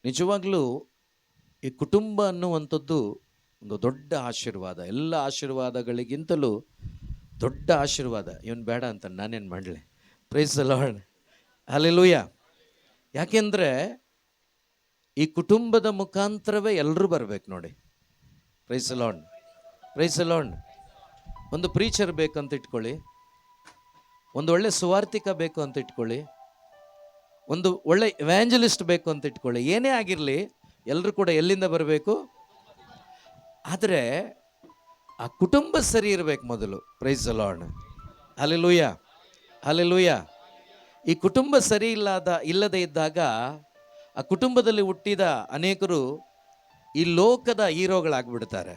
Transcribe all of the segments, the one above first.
ನಿಜವಾಗ್ಲೂ ಈ ಕುಟುಂಬ ಅನ್ನುವಂಥದ್ದು ಒಂದು ದೊಡ್ಡ ಆಶೀರ್ವಾದ. ಎಲ್ಲ ಆಶೀರ್ವಾದಗಳಿಗಿಂತಲೂ ದೊಡ್ಡ ಆಶೀರ್ವಾದ. ಇವನು ಬೇಡ ಅಂತ ನಾನೇನು ಮಾಡಲಿ. Price the Lord, hallelujah. ಯಾಕೆಂದರೆ ಈ ಕುಟುಂಬದ ಮುಖಾಂತರವೇ ಎಲ್ಲರೂ ಬರಬೇಕು ನೋಡಿ. Price the lord, price the lord. ಒಂದು ಪ್ರೀಚರ್ ಬೇಕಂತ ಇಟ್ಕೊಳ್ಳಿ, ಒಂದು ಒಳ್ಳೆ ಸುವಾರ್ತಿಕ ಬೇಕು ಅಂತ ಇಟ್ಕೊಳ್ಳಿ, ಒಂದು ಒಳ್ಳೆ ಇವ್ಯಾಂಜಲಿಸ್ಟ್ ಬೇಕು ಅಂತ ಇಟ್ಕೊಳ್ಳಿ. ಏನೇ ಆಗಿರಲಿ, ಎಲ್ಲರೂ ಕೂಡ ಎಲ್ಲಿಂದ ಬರಬೇಕು? ಆದರೆ ಆ ಕುಟುಂಬ ಸರಿ ಇರಬೇಕು ಮೊದಲು. Price the Lord, hallelujah, hallelujah. ಈ ಕುಟುಂಬ ಸರಿ ಇಲ್ಲದೆ ಇದ್ದಾಗ ಆ ಕುಟುಂಬದಲ್ಲಿ ಹುಟ್ಟಿದ ಅನೇಕರು ಈ ಲೋಕದ ಹೀರೋಗಳಾಗ್ಬಿಡ್ತಾರೆ.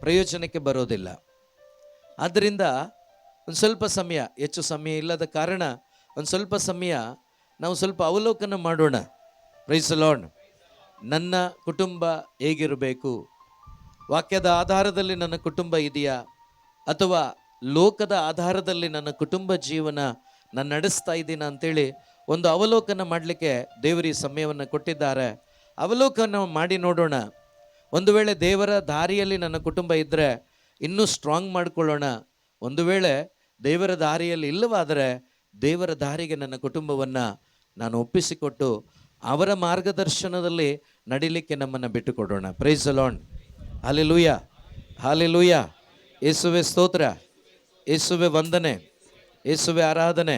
ಪ್ರಯೋಜನಕ್ಕೆ ಬರೋದಿಲ್ಲ. ಆದ್ದರಿಂದ ಒಂದು ಸ್ವಲ್ಪ ಸಮಯ, ಹೆಚ್ಚು ಸಮಯ ಇಲ್ಲದ ಕಾರಣ ಒಂದು ಸ್ವಲ್ಪ ಸಮಯ ನಾವು ಸ್ವಲ್ಪ ಅವಲೋಕನ ಮಾಡೋಣ. Price the lord. ನನ್ನ ಕುಟುಂಬ ಹೇಗಿರಬೇಕು? ವಾಕ್ಯದ ಆಧಾರದಲ್ಲಿ ನನ್ನ ಕುಟುಂಬ ಇದೆಯಾ, ಅಥವಾ ಲೋಕದ ಆಧಾರದಲ್ಲಿ ನನ್ನ ಕುಟುಂಬ ಜೀವನ ನಾನು ನಡೆಸ್ತಾ ಇದ್ದೀನ ಅಂತೇಳಿ ಒಂದು ಅವಲೋಕನ ಮಾಡಲಿಕ್ಕೆ ದೇವರು ಈ ಸಮಯವನ್ನು ಕೊಟ್ಟಿದ್ದಾರೆ. ಅವಲೋಕನ ಮಾಡಿ ನೋಡೋಣ. ಒಂದು ವೇಳೆ ದೇವರ ದಾರಿಯಲ್ಲಿ ನನ್ನ ಕುಟುಂಬ ಇದ್ದರೆ ಇನ್ನೂ ಸ್ಟ್ರಾಂಗ್ ಮಾಡಿಕೊಳ್ಳೋಣ. ಒಂದು ವೇಳೆ ದೇವರ ದಾರಿಯಲ್ಲಿ ಇಲ್ಲವಾದರೆ ದೇವರ ದಾರಿಗೆ ನನ್ನ ಕುಟುಂಬವನ್ನು ನಾನು ಒಪ್ಪಿಸಿಕೊಟ್ಟು ಅವರ ಮಾರ್ಗದರ್ಶನದಲ್ಲಿ ನಡಿಲಿಕ್ಕೆ ನಮ್ಮನ್ನು ಬಿಟ್ಟುಕೊಡೋಣ. Praise the Lord, hallelujah, hallelujah. ಯೇಸುವೆ ಸ್ತೋತ್ರ, ಯೇಸುವೆ ವಂದನೆ, ಯೇಸುವೆ ಆರಾಧನೆ.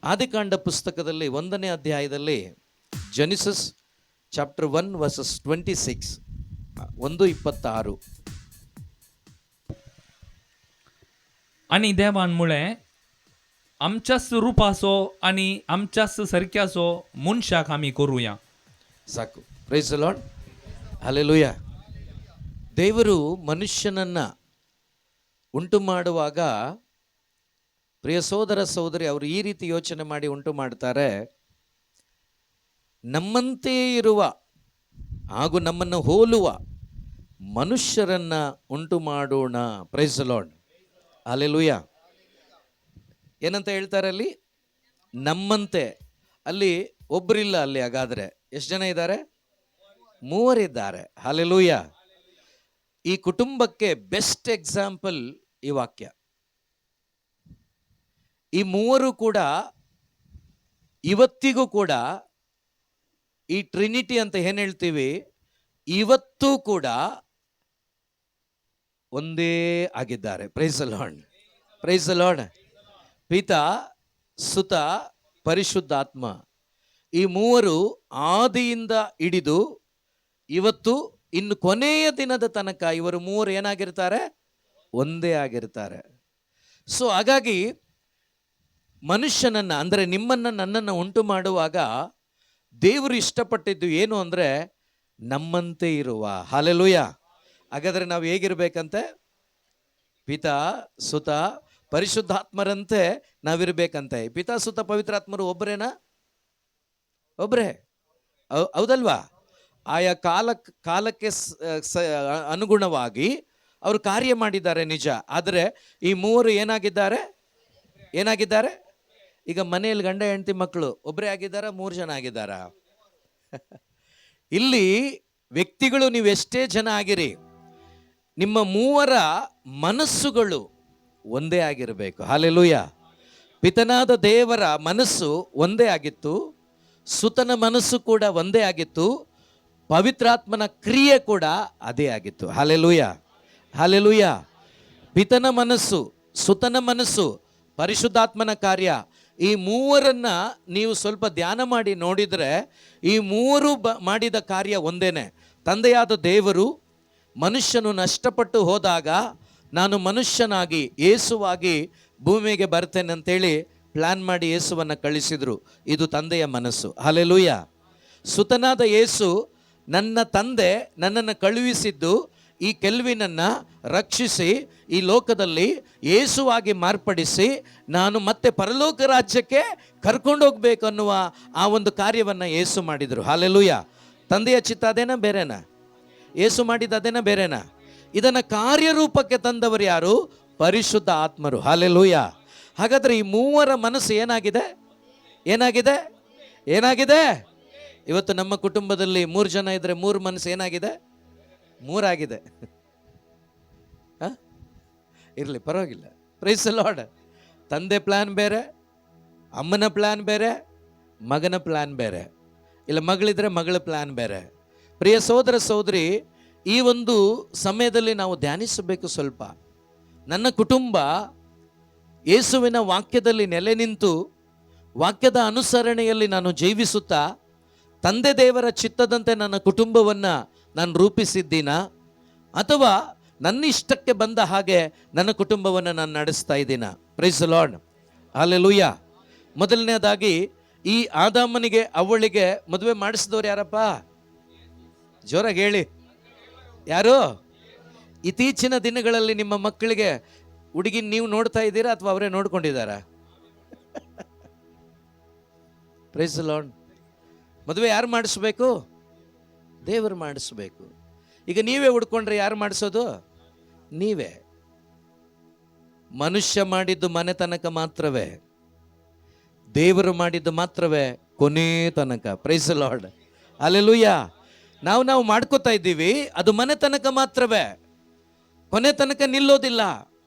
ಆದಿಕಾಂಡ ಪುಸ್ತಕದಲ್ಲಿ 1ನೇ ಅಧ್ಯಾಯದಲ್ಲಿ ಜೆನಿಸಿಸ್ ಚಾಪ್ಟರ್ 1 ವರ್ಸಸ್ 26, 1:26. आणि देवांमुळे आमच्याच रूपाचो आणि आमच्याच सारक्याचो मनशाक आमी करूया. ಸಾಕು. Price the Lord, hallelujah. ದೇವರು ಮನುಷ್ಯನನ್ನು ಉಂಟು ಮಾಡುವಾಗ, ಪ್ರಿಯ ಸೋದರ ಸಹೋದರಿ, ಅವರು ಈ ರೀತಿ ಯೋಚನೆ ಮಾಡಿ ಉಂಟು ಮಾಡ್ತಾರೆ. ನಮ್ಮಂತೆಯೇ ಇರುವ ಹಾಗೂ ನಮ್ಮನ್ನು ಹೋಲುವ ಮನುಷ್ಯರನ್ನು ಉಂಟು ಮಾಡೋಣ. Price the Lord, hallelujah. ಏನಂತ ಹೇಳ್ತಾರೆ ಅಲ್ಲಿ? ನಮ್ಮಂತೆ. ಅಲ್ಲಿ ಒಬ್ಬರಿಲ್ಲ. ಅಲ್ಲಿ ಹಾಗಾದರೆ ಎಷ್ಟು ಜನ ಇದ್ದಾರೆ? 3 ಇದ್ದಾರೆ. ಹಲ್ಲೆಲೂಯಾ. ಈ ಕುಟುಂಬಕ್ಕೆ ಬೆಸ್ಟ್ ಎಕ್ಸಾಂಪಲ್ ಈ ವಾಕ್ಯ. ಈ 3 ಕೂಡ ಇವತ್ತಿಗೂ ಕೂಡ ಈ ಟ್ರಿನಿಟಿ ಅಂತ ಏನು ಹೇಳ್ತೀವಿ, ಇವತ್ತೂ ಕೂಡ ಒಂದೇ ಆಗಿದ್ದಾರೆ. Price the lord, price the lord. ಪಿತಾ, ಸುತ, ಪರಿಶುದ್ಧಾತ್ಮ, ಈ 3 ಆದಿಯಿಂದ ಹಿಡಿದು ಇವತ್ತು ಇನ್ನು ಕೊನೆಯ ದಿನದ ತನಕ ಇವರು 3 ಏನಾಗಿರ್ತಾರೆ? ಒಂದೇ ಆಗಿರ್ತಾರೆ. ಸೊ ಹಾಗಾಗಿ ಮನುಷ್ಯನನ್ನು, ಅಂದರೆ ನಿಮ್ಮನ್ನು ನನ್ನನ್ನು ಉಂಟು ಮಾಡುವಾಗ ದೇವರು ಇಷ್ಟಪಟ್ಟಿದ್ದು ಏನು ಅಂದರೆ ನಮ್ಮಂತೆ ಇರುವ. ಹಲ್ಲೆಲೂಯಾ. ಹಾಗಾದರೆ ನಾವು ಹೇಗಿರ್ಬೇಕಂತೆ? ಪಿತಾ, ಸುತ, ಪರಿಶುದ್ಧಾತ್ಮರಂತೆ ನಾವಿರ್ಬೇಕಂತೆ. ಪಿತಾ, ಸುತ, ಪವಿತ್ರಾತ್ಮರು ಒಬ್ಬರೇನಾ? ಒಬ್ಬರೇ, ಹೌದಲ್ವಾ? ಆಯಾ ಕಾಲಕ್ಕೆ ಅನುಗುಣವಾಗಿ ಅವರು ಕಾರ್ಯ ಮಾಡಿದ್ದಾರೆ, ನಿಜ. ಆದರೆ ಈ 3 ಏನಾಗಿದ್ದಾರೆ? ಈಗ ಮನೆಯಲ್ಲಿ ಗಂಡ ಹೆಂಡತಿ ಮಕ್ಕಳು ಒಬ್ಬರೇ ಆಗಿದ್ದಾರಾ? 3 ಜನ ಆಗಿದ್ದಾರಾ? ಇಲ್ಲಿ ವ್ಯಕ್ತಿಗಳು ನೀವು ಎಷ್ಟೇ ಜನ ಆಗಿರಿ, ನಿಮ್ಮ 3ರ ಮನಸ್ಸುಗಳು ಒಂದೇ ಆಗಿರಬೇಕು. ಹಲ್ಲೆಲೂಯಾ. ಪಿತನಾದ ದೇವರ ಮನಸ್ಸು ಒಂದೇ ಆಗಿತ್ತು, ಸುತನ ಮನಸ್ಸು ಕೂಡ ಒಂದೇ ಆಗಿತ್ತು, ಪವಿತ್ರಾತ್ಮನ ಕ್ರಿಯೆ ಕೂಡ ಅದೇ ಆಗಿತ್ತು. Hallelujah, hallelujah. ಪಿತನ ಮನಸ್ಸು, ಸುತನ ಮನಸ್ಸು, ಪರಿಶುದ್ಧಾತ್ಮನ ಕಾರ್ಯ, ಈ 3ರನ್ನ ನೀವು ಸ್ವಲ್ಪ ಧ್ಯಾನ ಮಾಡಿ ನೋಡಿದರೆ ಈ 3 ಮಾಡಿದ ಕಾರ್ಯ ಒಂದೇನೆ. ತಂದೆಯಾದ ದೇವರು ಮನುಷ್ಯನು ನಷ್ಟಪಟ್ಟು ಹೋದಾಗ ನಾನು ಮನುಷ್ಯನಾಗಿ ಯೇಸುವಾಗಿ ಭೂಮಿಗೆ ಬರ್ತೇನೆ ಅಂತೇಳಿ ಪ್ಲ್ಯಾನ್ ಮಾಡಿ ಯೇಸುವನ್ನು ಕಳಿಸಿದರು. ಇದು ತಂದೆಯ ಮನಸ್ಸು. ಹಲ್ಲೆಲೂಯಾ. ಸುತನಾದ ಯೇಸು, ನನ್ನ ತಂದೆ ನನ್ನನ್ನು ಕಳುಹಿಸಿದ್ದು ಈ ಕೆಲ್ವಿನನ್ನು ರಕ್ಷಿಸಿ ಈ ಲೋಕದಲ್ಲಿ ಯೇಸುವಾಗಿ ಮಾರ್ಪಡಿಸಿ ನಾನು ಮತ್ತೆ ಪರಲೋಕ ರಾಜ್ಯಕ್ಕೆ ಕರ್ಕೊಂಡು ಹೋಗ್ಬೇಕು ಅನ್ನುವ ಆ ಒಂದು ಕಾರ್ಯವನ್ನು ಯೇಸು ಮಾಡಿದರು. ಹಲ್ಲೆಲೂಯಾ. ತಂದೆಯ ಚಿತ್ತ ಅದೇನಾ ಬೇರೆನಾ? ಯೇಸು ಮಾಡಿದ ಅದೇನಾ ಬೇರೆನಾ? ಇದನ್ನು ಕಾರ್ಯರೂಪಕ್ಕೆ ತಂದವರು ಯಾರು? ಪರಿಶುದ್ಧ ಆತ್ಮರು. ಹಲ್ಲೆಲೂಯಾ. ಹಾಗಾದರೆ ಈ 3ರ ಮನಸ್ಸು ಏನಾಗಿದೆ? ಏನಾಗಿದೆ? ಇವತ್ತು ನಮ್ಮ ಕುಟುಂಬದಲ್ಲಿ 3 ಜನ ಇದ್ರೆ 3 ಮನಸ್ಸು ಏನಾಗಿದೆ? 3 ಆಗಿದೆ. ಇರಲಿ, ಪರವಾಗಿಲ್ಲ. Praise the Lord. ತಂದೆ ಪ್ಲಾನ್ ಬೇರೆ, ಅಮ್ಮನ ಪ್ಲಾನ್ ಬೇರೆ, ಮಗನ ಪ್ಲಾನ್ ಬೇರೆ, ಇಲ್ಲ ಮಗಳಿದ್ರೆ ಮಗಳ ಪ್ಲಾನ್ ಬೇರೆ. ಪ್ರಿಯ ಸಹೋದರ ಸಹೋದರಿ, ಈ ಒಂದು ಸಮಯದಲ್ಲಿ ನಾವು ಧ್ಯಾನಿಸಬೇಕು ಸ್ವಲ್ಪ. ನನ್ನ ಕುಟುಂಬ ಯೇಸುವಿನ ವಾಕ್ಯದಲ್ಲಿ ನೆಲೆ ನಿಂತು ವಾಕ್ಯದ ಅನುಸರಣೆಯಲ್ಲಿ ನಾನು ಜೀವಿಸುತ್ತಾ ತಂದೆ ದೇವರ ಚಿತ್ತದಂತೆ ನನ್ನ ಕುಟುಂಬವನ್ನು ನಾನು ರೂಪಿಸಿದ್ದೀನ, ಅಥವಾ ನನ್ನ ಇಷ್ಟಕ್ಕೆ ಬಂದ ಹಾಗೆ ನನ್ನ ಕುಟುಂಬವನ್ನು ನಾನು ನಡೆಸ್ತಾ ಇದ್ದೀನ? Praise the lord. ಹಲ್ಲೆಲೂಯಾ. ಮೊದಲನೇದಾಗಿ, ಈ ಆದಾಮನಿಗೆ ಅವಳಿಗೆ ಮದುವೆ ಮಾಡಿಸಿದವರು ಯಾರಪ್ಪ? ಜೋರಾಗಿ ಹೇಳಿ. ಯಾರು? ಇತ್ತೀಚಿನ ದಿನಗಳಲ್ಲಿ ನಿಮ್ಮ ಮಕ್ಕಳಿಗೆ ಹುಡುಗಿ ನೀವು ನೋಡ್ತಾ ಇದ್ದೀರಾ ಅಥವಾ ಅವರೇ ನೋಡ್ಕೊಂಡಿದ್ದಾರಾ? Price the lord. ಮದುವೆ ಯಾರು ಮಾಡಿಸ್ಬೇಕು? ದೇವರು ಮಾಡಿಸ್ಬೇಕು. ಈಗ ನೀವೇ ಹುಡ್ಕೊಂಡ್ರೆ ಯಾರು ಮಾಡಿಸೋದು? ನೀವೇ. ಮನುಷ್ಯ ಮಾಡಿದ್ದು ಮನೆ ತನಕ ಮಾತ್ರವೇ, ದೇವರು ಮಾಡಿದ್ದು ಮಾತ್ರವೇ ಕೊನೆ ತನಕ. Praise the lord. ಹಲ್ಲೆಲೂಯಾ. ನಾವು ಮಾಡ್ಕೋತಾ ಇದ್ದೀವಿ, ಅದು ಮನೆ ತನಕ ಮಾತ್ರವೇ, ಕೊನೆ ತನಕ ನಿಲ್ಲೋದಿಲ್ಲ.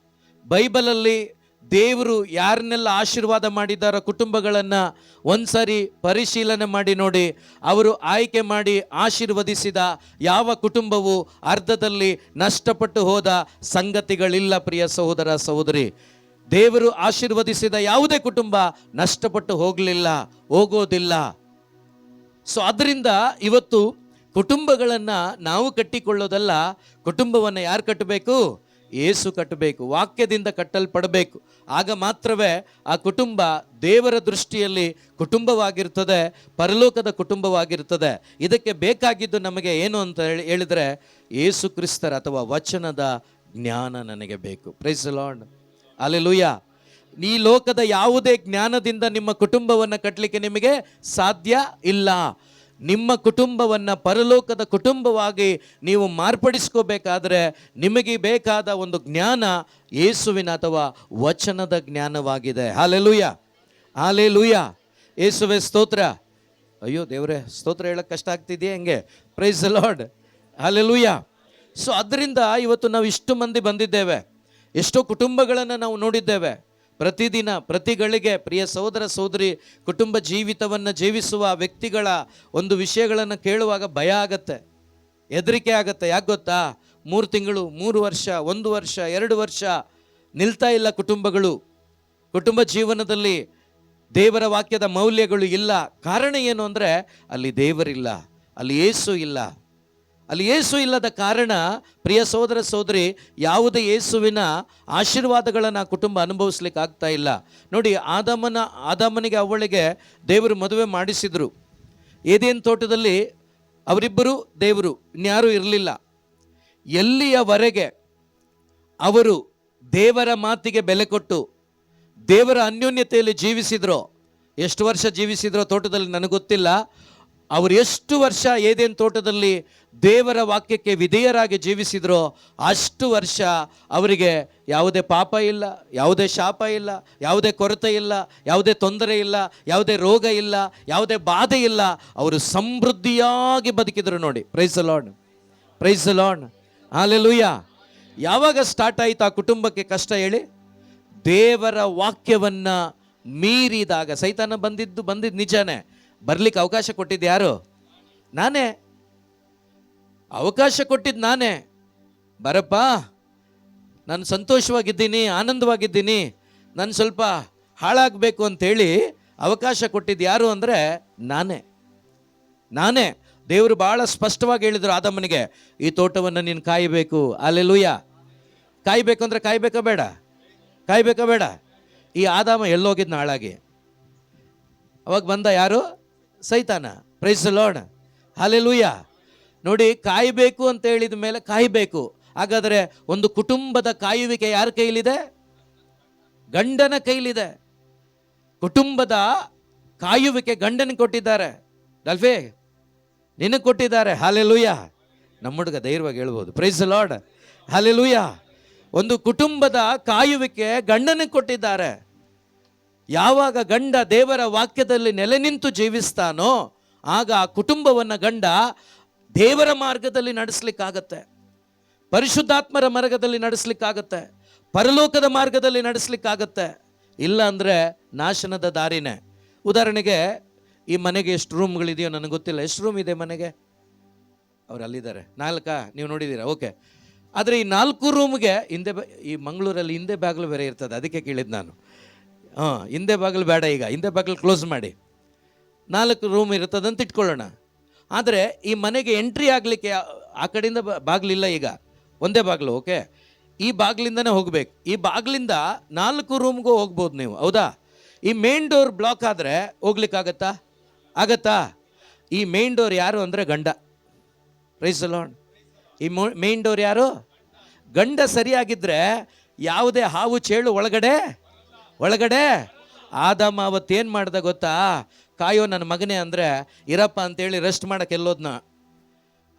ಬೈಬಲಲ್ಲಿ ದೇವರು ಯಾರನ್ನೆಲ್ಲ ಆಶೀರ್ವಾದ ಮಾಡಿದ್ದಾರೋ ಕುಟುಂಬಗಳನ್ನು ಒಂದ್ಸರಿ ಪರಿಶೀಲನೆ ಮಾಡಿ ನೋಡಿ. ಅವರು ಆಯ್ಕೆ ಮಾಡಿ ಆಶೀರ್ವದಿಸಿದ ಯಾವ ಕುಟುಂಬವು ಅರ್ಧದಲ್ಲಿ ನಷ್ಟಪಟ್ಟು ಹೋದ ಸಂಗತಿಗಳಿಲ್ಲ. ಪ್ರಿಯ ಸಹೋದರ ಸಹೋದರಿ, ದೇವರು ಆಶೀರ್ವದಿಸಿದ ಯಾವುದೇ ಕುಟುಂಬ ನಷ್ಟಪಟ್ಟು ಹೋಗಲಿಲ್ಲ, ಹೋಗೋದಿಲ್ಲ. ಸೊ ಅದರಿಂದ ಇವತ್ತು ಕುಟುಂಬಗಳನ್ನು ನಾವು ಕಟ್ಟಿಕೊಳ್ಳೋದಲ್ಲ, ಕುಟುಂಬವನ್ನು ಯಾರು ಕಟ್ಟಬೇಕು? ಯೇಸು ಕಟ್ಟಬೇಕು, ವಾಕ್ಯದಿಂದ ಕಟ್ಟಲ್ಪಡಬೇಕು. ಆಗ ಮಾತ್ರವೇ ಆ ಕುಟುಂಬ ದೇವರ ದೃಷ್ಟಿಯಲ್ಲಿ ಕುಟುಂಬವಾಗಿರ್ತದೆ, ಪರಲೋಕದ ಕುಟುಂಬವಾಗಿರ್ತದೆ. ಇದಕ್ಕೆ ಬೇಕಾಗಿದ್ದು ನಮಗೆ ಏನು ಅಂತ ಹೇಳಿದರೆ, ಯೇಸು ಕ್ರಿಸ್ತರ ಅಥವಾ ವಚನದ ಜ್ಞಾನ ನನಗೆ ಬೇಕು. Praise the lord. ಹಲ್ಲೆಲೂಯಾ. ಈ ಲೋಕದ ಯಾವುದೇ ಜ್ಞಾನದಿಂದ ನಿಮ್ಮ ಕುಟುಂಬವನ್ನು ಕಟ್ಟಲಿಕ್ಕೆ ನಿಮಗೆ ಸಾಧ್ಯ ಇಲ್ಲ. ನಿಮ್ಮ ಕುಟುಂಬವನ್ನು ಪರಲೋಕದ ಕುಟುಂಬವಾಗಿ ನೀವು ಮಾರ್ಪಡಿಸ್ಕೋಬೇಕಾದ್ರೆ ನಿಮಗೆ ಬೇಕಾದ ಒಂದು ಜ್ಞಾನ ಯೇಸುವಿನ ಅಥವಾ ವಚನದ ಜ್ಞಾನವಾಗಿದೆ. Hallelujah, hallelujah. ಯೇಸುವೇ ಸ್ತೋತ್ರ. ಅಯ್ಯೋ ದೇವರೇ, ಸ್ತೋತ್ರ ಹೇಳಕ್ಕೆ ಕಷ್ಟ ಆಗ್ತಿದೆಯೇ ಹೆಂಗೆ? Praise the lord. Hallelujah. So ಅದರಿಂದ ಇವತ್ತು ನಾವು ಇಷ್ಟು ಮಂದಿ ಬಂದಿದ್ದೇವೆ, ಎಷ್ಟೋ ಕುಟುಂಬಗಳನ್ನು ನಾವು ನೋಡಿದ್ದೇವೆ. ಪ್ರತಿದಿನ ಪ್ರತಿ ಗಳಿಗೆ ಪ್ರಿಯ ಸಹೋದರ ಸಹೋದರಿ, ಕುಟುಂಬ ಜೀವಿತವನ್ನು ಜೀವಿಸುವ ವ್ಯಕ್ತಿಗಳ ಒಂದು ವಿಷಯಗಳನ್ನು ಕೇಳುವಾಗ ಭಯ ಆಗತ್ತೆ, ಹೆದರಿಕೆ ಆಗತ್ತೆ. ಯಾಕೆ ಗೊತ್ತಾ? 3 ತಿಂಗಳು, 3 ವರ್ಷ, 1 ವರ್ಷ, 2 ವರ್ಷ ನಿಲ್ತಾ ಇಲ್ಲ ಕುಟುಂಬಗಳು. ಕುಟುಂಬ ಜೀವನದಲ್ಲಿ ದೇವರ ವಾಕ್ಯದ ಮೌಲ್ಯಗಳು ಇಲ್ಲ. ಕಾರಣ ಏನು ಅಂದರೆ ಅಲ್ಲಿ ದೇವರಿಲ್ಲ, ಅಲ್ಲಿ ಯೇಸು ಇಲ್ಲ. ಅಲ್ಲಿ ಯೇಸು ಇಲ್ಲದ ಕಾರಣ ಪ್ರಿಯ ಸಹೋದರ ಸಹೋದರಿ, ಯಾವುದೇ ಯೇಸುವಿನ ಆಶೀರ್ವಾದಗಳನ್ನು ಆ ಕುಟುಂಬ ಅನುಭವಿಸ್ಲಿಕ್ಕೆ ಆಗ್ತಾ ಇಲ್ಲ. ನೋಡಿ, ಆದಾಮನಿಗೆ ಅವಳಿಗೆ ದೇವರು ಮದುವೆ ಮಾಡಿಸಿದ್ರು. ಏದೇನ್ ತೋಟದಲ್ಲಿ ಅವರಿಬ್ಬರು, ದೇವರು, ಇನ್ಯಾರೂ ಇರಲಿಲ್ಲ. ಎಲ್ಲಿಯವರೆಗೆ ಅವರು ದೇವರ ಮಾತಿಗೆ ಬೆಲೆ ಕೊಟ್ಟು ದೇವರ ಅನ್ಯೋನ್ಯತೆಯಲ್ಲಿ ಜೀವಿಸಿದ್ರೋ, ಎಷ್ಟು ವರ್ಷ ಜೀವಿಸಿದ್ರೋ ತೋಟದಲ್ಲಿ ನನಗೆ ಗೊತ್ತಿಲ್ಲ. ಅವರು ಎಷ್ಟು ವರ್ಷ ಏದೇನ್ ತೋಟದಲ್ಲಿ ದೇವರ ವಾಕ್ಯಕ್ಕೆ ವಿಧೇಯರಾಗಿ ಜೀವಿಸಿದ್ರೋ ಅಷ್ಟು ವರ್ಷ ಅವರಿಗೆ ಯಾವುದೇ ಪಾಪ ಇಲ್ಲ, ಯಾವುದೇ ಶಾಪ ಇಲ್ಲ, ಯಾವುದೇ ಕೊರತೆ ಇಲ್ಲ, ಯಾವುದೇ ತೊಂದರೆ ಇಲ್ಲ, ಯಾವುದೇ ರೋಗ ಇಲ್ಲ, ಯಾವುದೇ ಬಾಧೆ ಇಲ್ಲ. ಅವರು ಸಮೃದ್ಧಿಯಾಗಿ ಬದುಕಿದ್ರು. ನೋಡಿ, praise the lord, praise the lord, hallelujah. ಯಾವಾಗ ಸ್ಟಾರ್ಟ್ ಆಯಿತು ಆ ಕುಟುಂಬಕ್ಕೆ ಕಷ್ಟ ಹೇಳಿ? ದೇವರ ವಾಕ್ಯವನ್ನು ಮೀರಿದಾಗ. ಸೈತಾನ ಬಂದಿದ್ದು ನಿಜಾನೇ, ಬರ್ಲಿಕ್ಕೆ ಅವಕಾಶ ಕೊಟ್ಟಿದ್ದು ಯಾರು? ನಾನೇ. ಅವಕಾಶ ಕೊಟ್ಟಿದ್ದು ನಾನೇ. ಬರಪ್ಪ, ನಾನು ಸಂತೋಷವಾಗಿದ್ದೀನಿ, ಆನಂದವಾಗಿದ್ದೀನಿ, ನಾನು ಸ್ವಲ್ಪ ಹಾಳಾಗಬೇಕು ಅಂತೇಳಿ ಅವಕಾಶ ಕೊಟ್ಟಿದ್ದು ಯಾರು ಅಂದರೆ ನಾನೇ. ದೇವರು ಭಾಳ ಸ್ಪಷ್ಟವಾಗಿ ಹೇಳಿದರು ಆದಾಮನಿಗೆ, ಈ ತೋಟವನ್ನು ನೀನು ಕಾಯಬೇಕು. ಹಲ್ಲೆಲೂಯಾ. ಕಾಯಬೇಕು ಅಂದರೆ ಕಾಯಬೇಕಾ ಬೇಡ? ಈ ಆದಾಮ ಎಲ್ಲೋಗಿದ್ನ ಹಾಳಾಗಿ? ಅವಾಗ ಬಂದ ಯಾರು? ಸೈತಾನ. Praise the lord, hallelujah. ನೋಡಿ, ಕಾಯಬೇಕು ಅಂತ ಹೇಳಿದ ಮೇಲೆ ಕಾಯಬೇಕು. ಹಾಗಾದರೆ ಒಂದು ಕುಟುಂಬದ ಕಾಯುವಿಕೆ ಯಾರ ಕೈಲಿದೆ? ಗಂಡನ ಕೈಲಿದೆ. ಕುಟುಂಬದ ಕಾಯುವಿಕೆ ಗಂಡನಿಗೆ ಕೊಟ್ಟಿದ್ದಾರೆ ಅಲ್ವೇ? ನಿನಗೆ ಕೊಟ್ಟಿದ್ದಾರೆ. ಹಲ್ಲೆಲೂಯಾ. ನಮ್ಮ ಹುಡುಗ ಧೈರ್ಯವಾಗಿ ಹೇಳ್ಬೋದು. Praise the lord, hallelujah. ಒಂದು ಕುಟುಂಬದ ಕಾಯುವಿಕೆ ಗಂಡನಿಗೆ ಕೊಟ್ಟಿದ್ದಾರೆ. ಯಾವಾಗ ಗಂಡ ದೇವರ ವಾಕ್ಯದಲ್ಲಿ ನೆಲೆ ನಿಂತು ಜೀವಿಸ್ತಾನೋ ಆಗ ಆ ಕುಟುಂಬವನ್ನು ಗಂಡ ದೇವರ ಮಾರ್ಗದಲ್ಲಿ ನಡೆಸಲಿಕ್ಕಾಗತ್ತೆ, ಪರಿಶುದ್ಧಾತ್ಮರ ಮಾರ್ಗದಲ್ಲಿ ನಡೆಸಲಿಕ್ಕಾಗತ್ತೆ, ಪರಲೋಕದ ಮಾರ್ಗದಲ್ಲಿ ನಡೆಸಲಿಕ್ಕಾಗತ್ತೆ. ಇಲ್ಲ ಅಂದರೆ ನಾಶನದ ದಾರಿನೇ. ಉದಾಹರಣೆಗೆ ಈ ಮನೆಗೆ ಎಷ್ಟು ರೂಮ್ಗಳಿದೆಯೋ ನನಗೆ ಗೊತ್ತಿಲ್ಲ. ಎಷ್ಟು ರೂಮ್ ಇದೆ ಮನೆಗೆ? ಅವ್ರು ಅಲ್ಲಿದ್ದಾರೆ. 4 ನೀವು ನೋಡಿದ್ದೀರಾ? ಓಕೆ. ಆದರೆ ಈ 4 ರೂಮ್ಗೆ ಹಿಂದೆ ಈ ಮಂಗಳೂರಲ್ಲಿ ಹಿಂದೆ ಬಾಗಿಲು ಬೇರೆ ಇರ್ತದೆ, ಅದಕ್ಕೆ ಕೇಳಿದ್ದು ನಾನು. ಹಿಂದೆ ಬಾಗಿಲು ಬೇಡ, ಈಗ ಹಿಂದೆ ಬಾಗಿಲು ಕ್ಲೋಸ್ ಮಾಡಿ. 4 ರೂಮ್ ಇರ್ತದಂತ ಇಟ್ಕೊಳ್ಳೋಣ. ಆದರೆ ಈ ಮನೆಗೆ ಎಂಟ್ರಿ ಆಗಲಿಕ್ಕೆ ಆ ಕಡೆಯಿಂದ ಬಾಗಿಲಿಲ್ಲ, ಈಗ ಒಂದೇ ಬಾಗಿಲು. ಓಕೆ, ಈ ಬಾಗಿಲಿಂದನೇ ಹೋಗ್ಬೇಕು. ಈ ಬಾಗಿಲಿಂದ 4 ರೂಮ್ಗೂ ಹೋಗ್ಬೋದು ನೀವು, ಹೌದಾ? ಈ ಮೇನ್ ಡೋರ್ ಬ್ಲಾಕ್ ಆದರೆ ಹೋಗ್ಲಿಕ್ಕಾಗತ್ತಾ? ಆಗತ್ತಾ? ಈ ಮೇನ್ ಡೋರ್ ಯಾರು ಅಂದರೆ ಗಂಡ. Praise the Lord. ಈ ಮೇನ್ ಡೋರ್ ಯಾರು? ಗಂಡ ಸರಿಯಾಗಿದ್ದರೆ ಯಾವುದೇ ಹಾವು ಚೇಳು ಒಳಗಡೆ ಆದಾಮ ಅವತ್ತೇನು ಮಾಡ್ದ ಗೊತ್ತಾ? ಕಾಯೋ ನನ್ನ ಮಗನೇ ಅಂದರೆ ಇರಪ್ಪ ಅಂತೇಳಿ ರೆಸ್ಟ್ ಮಾಡೋಕ್ಕೆ ಎಲ್ಲೋದ್ನ.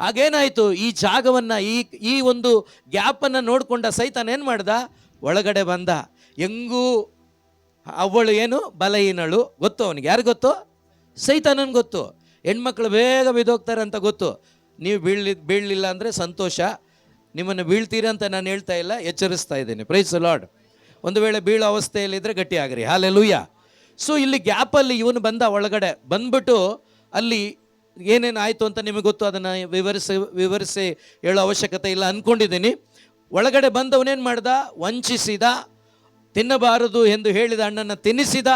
ಆಗೇನಾಯಿತು? ಈ ಜಾಗವನ್ನು ಈ ಒಂದು ಗ್ಯಾಪನ್ನು ನೋಡಿಕೊಂಡ ಸೈತಾನ ಏನು ಮಾಡ್ದ? ಒಳಗಡೆ ಬಂದ. ಹೆಂಗೂ ಅವಳು ಏನು ಬಲಹೀನಳು ಗೊತ್ತು ಅವನಿಗೆ. ಯಾರು ಗೊತ್ತು? ಸೈತಾನನ್ ಗೊತ್ತು. ಹೆಣ್ಮಕ್ಳು ಬೇಗ ಬಿದ್ದೋಗ್ತಾರೆ ಅಂತ ಗೊತ್ತು. ನೀವು ಬೀಳಲಿಲ್ಲ ಅಂದರೆ ಸಂತೋಷ, ನಿಮ್ಮನ್ನು ಬೀಳ್ತೀರಿ ಅಂತ ನಾನು ಹೇಳ್ತಾ ಇಲ್ಲ, ಎಚ್ಚರಿಸ್ತಾ ಇದ್ದೀನಿ. Praise the Lord. ಒಂದು ವೇಳೆ ಬೀಳೋ ಅವಸ್ಥೆಯಲ್ಲಿದ್ದರೆ ಗಟ್ಟಿಯಾಗ್ರಿ. ಹಲ್ಲೆಲೂಯಾ. ಸೊ ಇಲ್ಲಿ ಗ್ಯಾಪಲ್ಲಿ ಇವನು ಬಂದ, ಒಳಗಡೆ ಬಂದ್ಬಿಟ್ಟು ಅಲ್ಲಿ ಏನೇನು ಆಯಿತು ಅಂತ ನಿಮಗೆ ಗೊತ್ತು, ಅದನ್ನು ವಿವರಿಸಿ ಹೇಳೋ ಅವಶ್ಯಕತೆ ಇಲ್ಲ ಅಂದ್ಕೊಂಡಿದ್ದೀನಿ. ಒಳಗಡೆ ಬಂದವನೇನು ಮಾಡ್ದ? ವಂಚಿಸಿದ, ತಿನ್ನಬಾರದು ಎಂದು ಹೇಳಿದ ಹಣ್ಣನ್ನು ತಿನ್ನಿಸಿದ.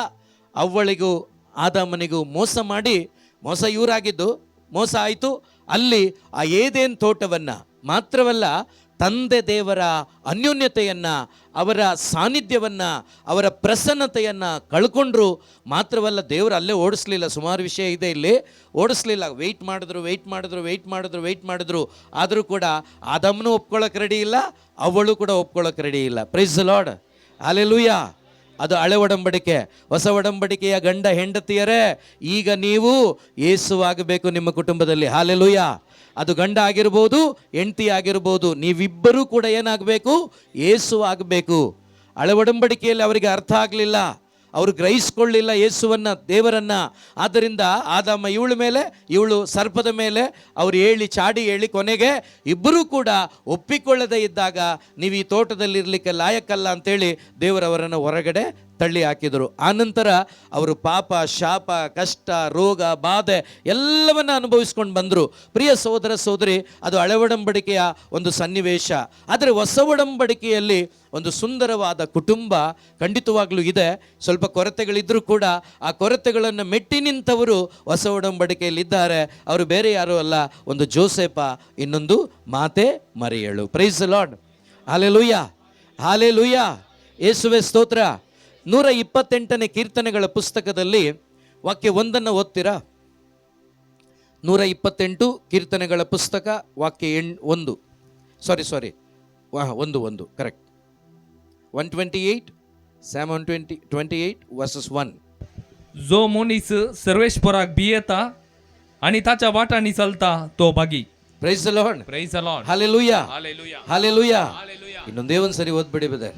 ಅವ್ವಳಿಗೂ ಆದಾಮನಿಗೂ ಮೋಸ ಮಾಡಿ, ಮೋಸ ಇವರಾಗಿದ್ದು ಮೋಸ ಆಯಿತು. ಅಲ್ಲಿ ಆ ಏದೇನ್ ತೋಟವನ್ನು ಮಾತ್ರವಲ್ಲ, ತಂದೆ ದೇವರ ಅನ್ಯೋನ್ಯತೆಯನ್ನು, ಅವರ ಸಾನ್ನಿಧ್ಯವನ್ನು, ಅವರ ಪ್ರಸನ್ನತೆಯನ್ನು ಕಳ್ಕೊಂಡ್ರು. ಮಾತ್ರವಲ್ಲ, ದೇವರು ಅಲ್ಲೇ ಓಡಿಸ್ಲಿಲ್ಲ. ಸುಮಾರು ವಿಷಯ ಇದೆ ಇಲ್ಲಿ. ಓಡಿಸ್ಲಿಲ್ಲ. ವೆಯ್ಟ್ ಮಾಡಿದ್ರು. ಆದರೂ ಕೂಡ ಆದಾಮನು ಒಪ್ಕೊಳ್ಳೋಕೆ ರೆಡಿ ಇಲ್ಲ, ಅವಳು ಕೂಡ ಒಪ್ಕೊಳ್ಳೋಕೆ ರೆಡಿ ಇಲ್ಲ. Praise the lord. ಹಲ್ಲೆಲೂಯಾ. ಅದು ಹಳೆ ಒಡಂಬಡಿಕೆ. ಹೊಸ ಒಡಂಬಡಿಕೆಯ ಗಂಡ ಹೆಂಡತಿಯರೇ, ಈಗ ನೀವು ಯೇಸುವಾಗಬೇಕು ನಿಮ್ಮ ಕುಟುಂಬದಲ್ಲಿ. ಹಲ್ಲೆಲೂಯಾ. ಅದು ಗಂಡ ಆಗಿರ್ಬೋದು, ಹೆಂಡತಿ ಆಗಿರ್ಬೋದು, ನೀವಿಬ್ಬರೂ ಕೂಡ ಏನಾಗಬೇಕು? ಯೇಸು ಆಗಬೇಕು. ಹಳೆ ಒಡಂಬಡಿಕೆಯಲ್ಲಿ ಅವರಿಗೆ ಅರ್ಥ ಆಗಲಿಲ್ಲ, ಅವರು ಗ್ರಹಿಸ್ಕೊಳ್ಳಿಲ್ಲ ಯೇಸುವನ್ನು, ದೇವರನ್ನು. ಆದ್ದರಿಂದ ಆದಾಮ ಇವಳ ಮೇಲೆ, ಇವಳು ಸರ್ಪದ ಮೇಲೆ ಅವರು ಚಾಡಿ ಹೇಳಿ ಕೊನೆಗೆ ಇಬ್ಬರೂ ಕೂಡ ಒಪ್ಪಿಕೊಳ್ಳದೇ ಇದ್ದಾಗ ನೀವು ಈ ತೋಟದಲ್ಲಿರಲಿಕ್ಕೆ ಲಾಯಕ್ಕಲ್ಲ ಅಂತೇಳಿ ದೇವರವರನ್ನು ಹೊರಗಡೆ ತಳ್ಳಿ ಹಾಕಿದರು. ಆನಂತರ ಅವರು ಪಾಪ, ಶಾಪ, ಕಷ್ಟ, ರೋಗ, ಬಾಧೆ ಎಲ್ಲವನ್ನ ಅನುಭವಿಸ್ಕೊಂಡು ಬಂದರು. ಪ್ರಿಯ ಸಹೋದರ ಸಹೋದರಿ, ಅದು ಹಳೆ ಒಡಂಬಡಿಕೆಯ ಒಂದು ಸನ್ನಿವೇಶ. ಆದರೆ ಹೊಸ ಒಡಂಬಡಿಕೆಯಲ್ಲಿ ಒಂದು ಸುಂದರವಾದ ಕುಟುಂಬ ಖಂಡಿತವಾಗ್ಲೂ ಇದೆ. ಸ್ವಲ್ಪ ಕೊರತೆಗಳಿದ್ದರೂ ಕೂಡ ಆ ಕೊರತೆಗಳನ್ನು ಮೆಟ್ಟಿ ನಿಂತವರು ಹೊಸ ಒಡಂಬಡಿಕೆಯಲ್ಲಿದ್ದಾರೆ. ಅವರು ಬೇರೆ ಯಾರೂ ಅಲ್ಲ, ಒಂದು ಜೋಸೆಫ, ಇನ್ನೊಂದು ಮಾತೆ ಮರಿಯಳು. Praise the lord. Hallelujah, hallelujah. ಯೇಸುವೇ ಸ್ತೋತ್ರ. 128ನೇ ಕೀರ್ತನೆಗಳ ಪುಸ್ತಕದಲ್ಲಿ ವಾಕ್ಯ 1 ಓದ್ತೀರಾ? 128 ಕೀರ್ತನೆಗಳ ಪುಸ್ತಕ ವಾಕ್ಯ 1. ಸಾರಿ 1 ಕರೆಕ್ಟ್. 128 Psalm 128 verses 1. जो मुनीस सर्वेश्वराक भियेता आणि ताच्या वाटांनी चलता तो भागी. Price the lord. Praise the lord. Hallelujah, Hallelujah. Hallelujah. Hallelujah. ಇನ್ನೊಂದೇ ಒಂದು ಸರಿ ಓದ್ಬಿಡಿ ಬ್ರದರ್.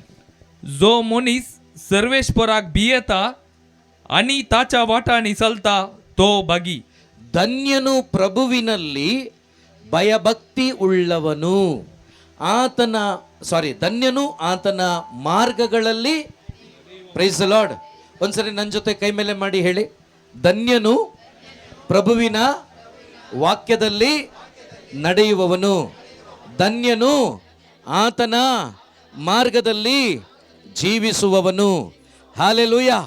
जो मुनीस सर्वेश्वराक भियेता आणि ताच्या वाटांनी चलता तो भागी. ಧನ್ಯನು ಪ್ರಭುವಿನಲ್ಲಿ ಭಯಭಕ್ತಿ ಉಳ್ಳವನು, ಧನ್ಯನು ಆತನ ಮಾರ್ಗಗಳಲ್ಲಿ. Praise the lord. ಒಂದ್ಸರಿ ನನ್ನ ಜೊತೆ ಕೈ ಮೇಲೆ ಮಾಡಿ ಹೇಳಿ, ಧನ್ಯನು ಪ್ರಭುವಿನ ವಾಕ್ಯದಲ್ಲಿ ನಡೆಯುವವನು, ಧನ್ಯನು ಆತನ ಮಾರ್ಗದಲ್ಲಿ ಜೀವಿಸುವವನು. Hallelujah,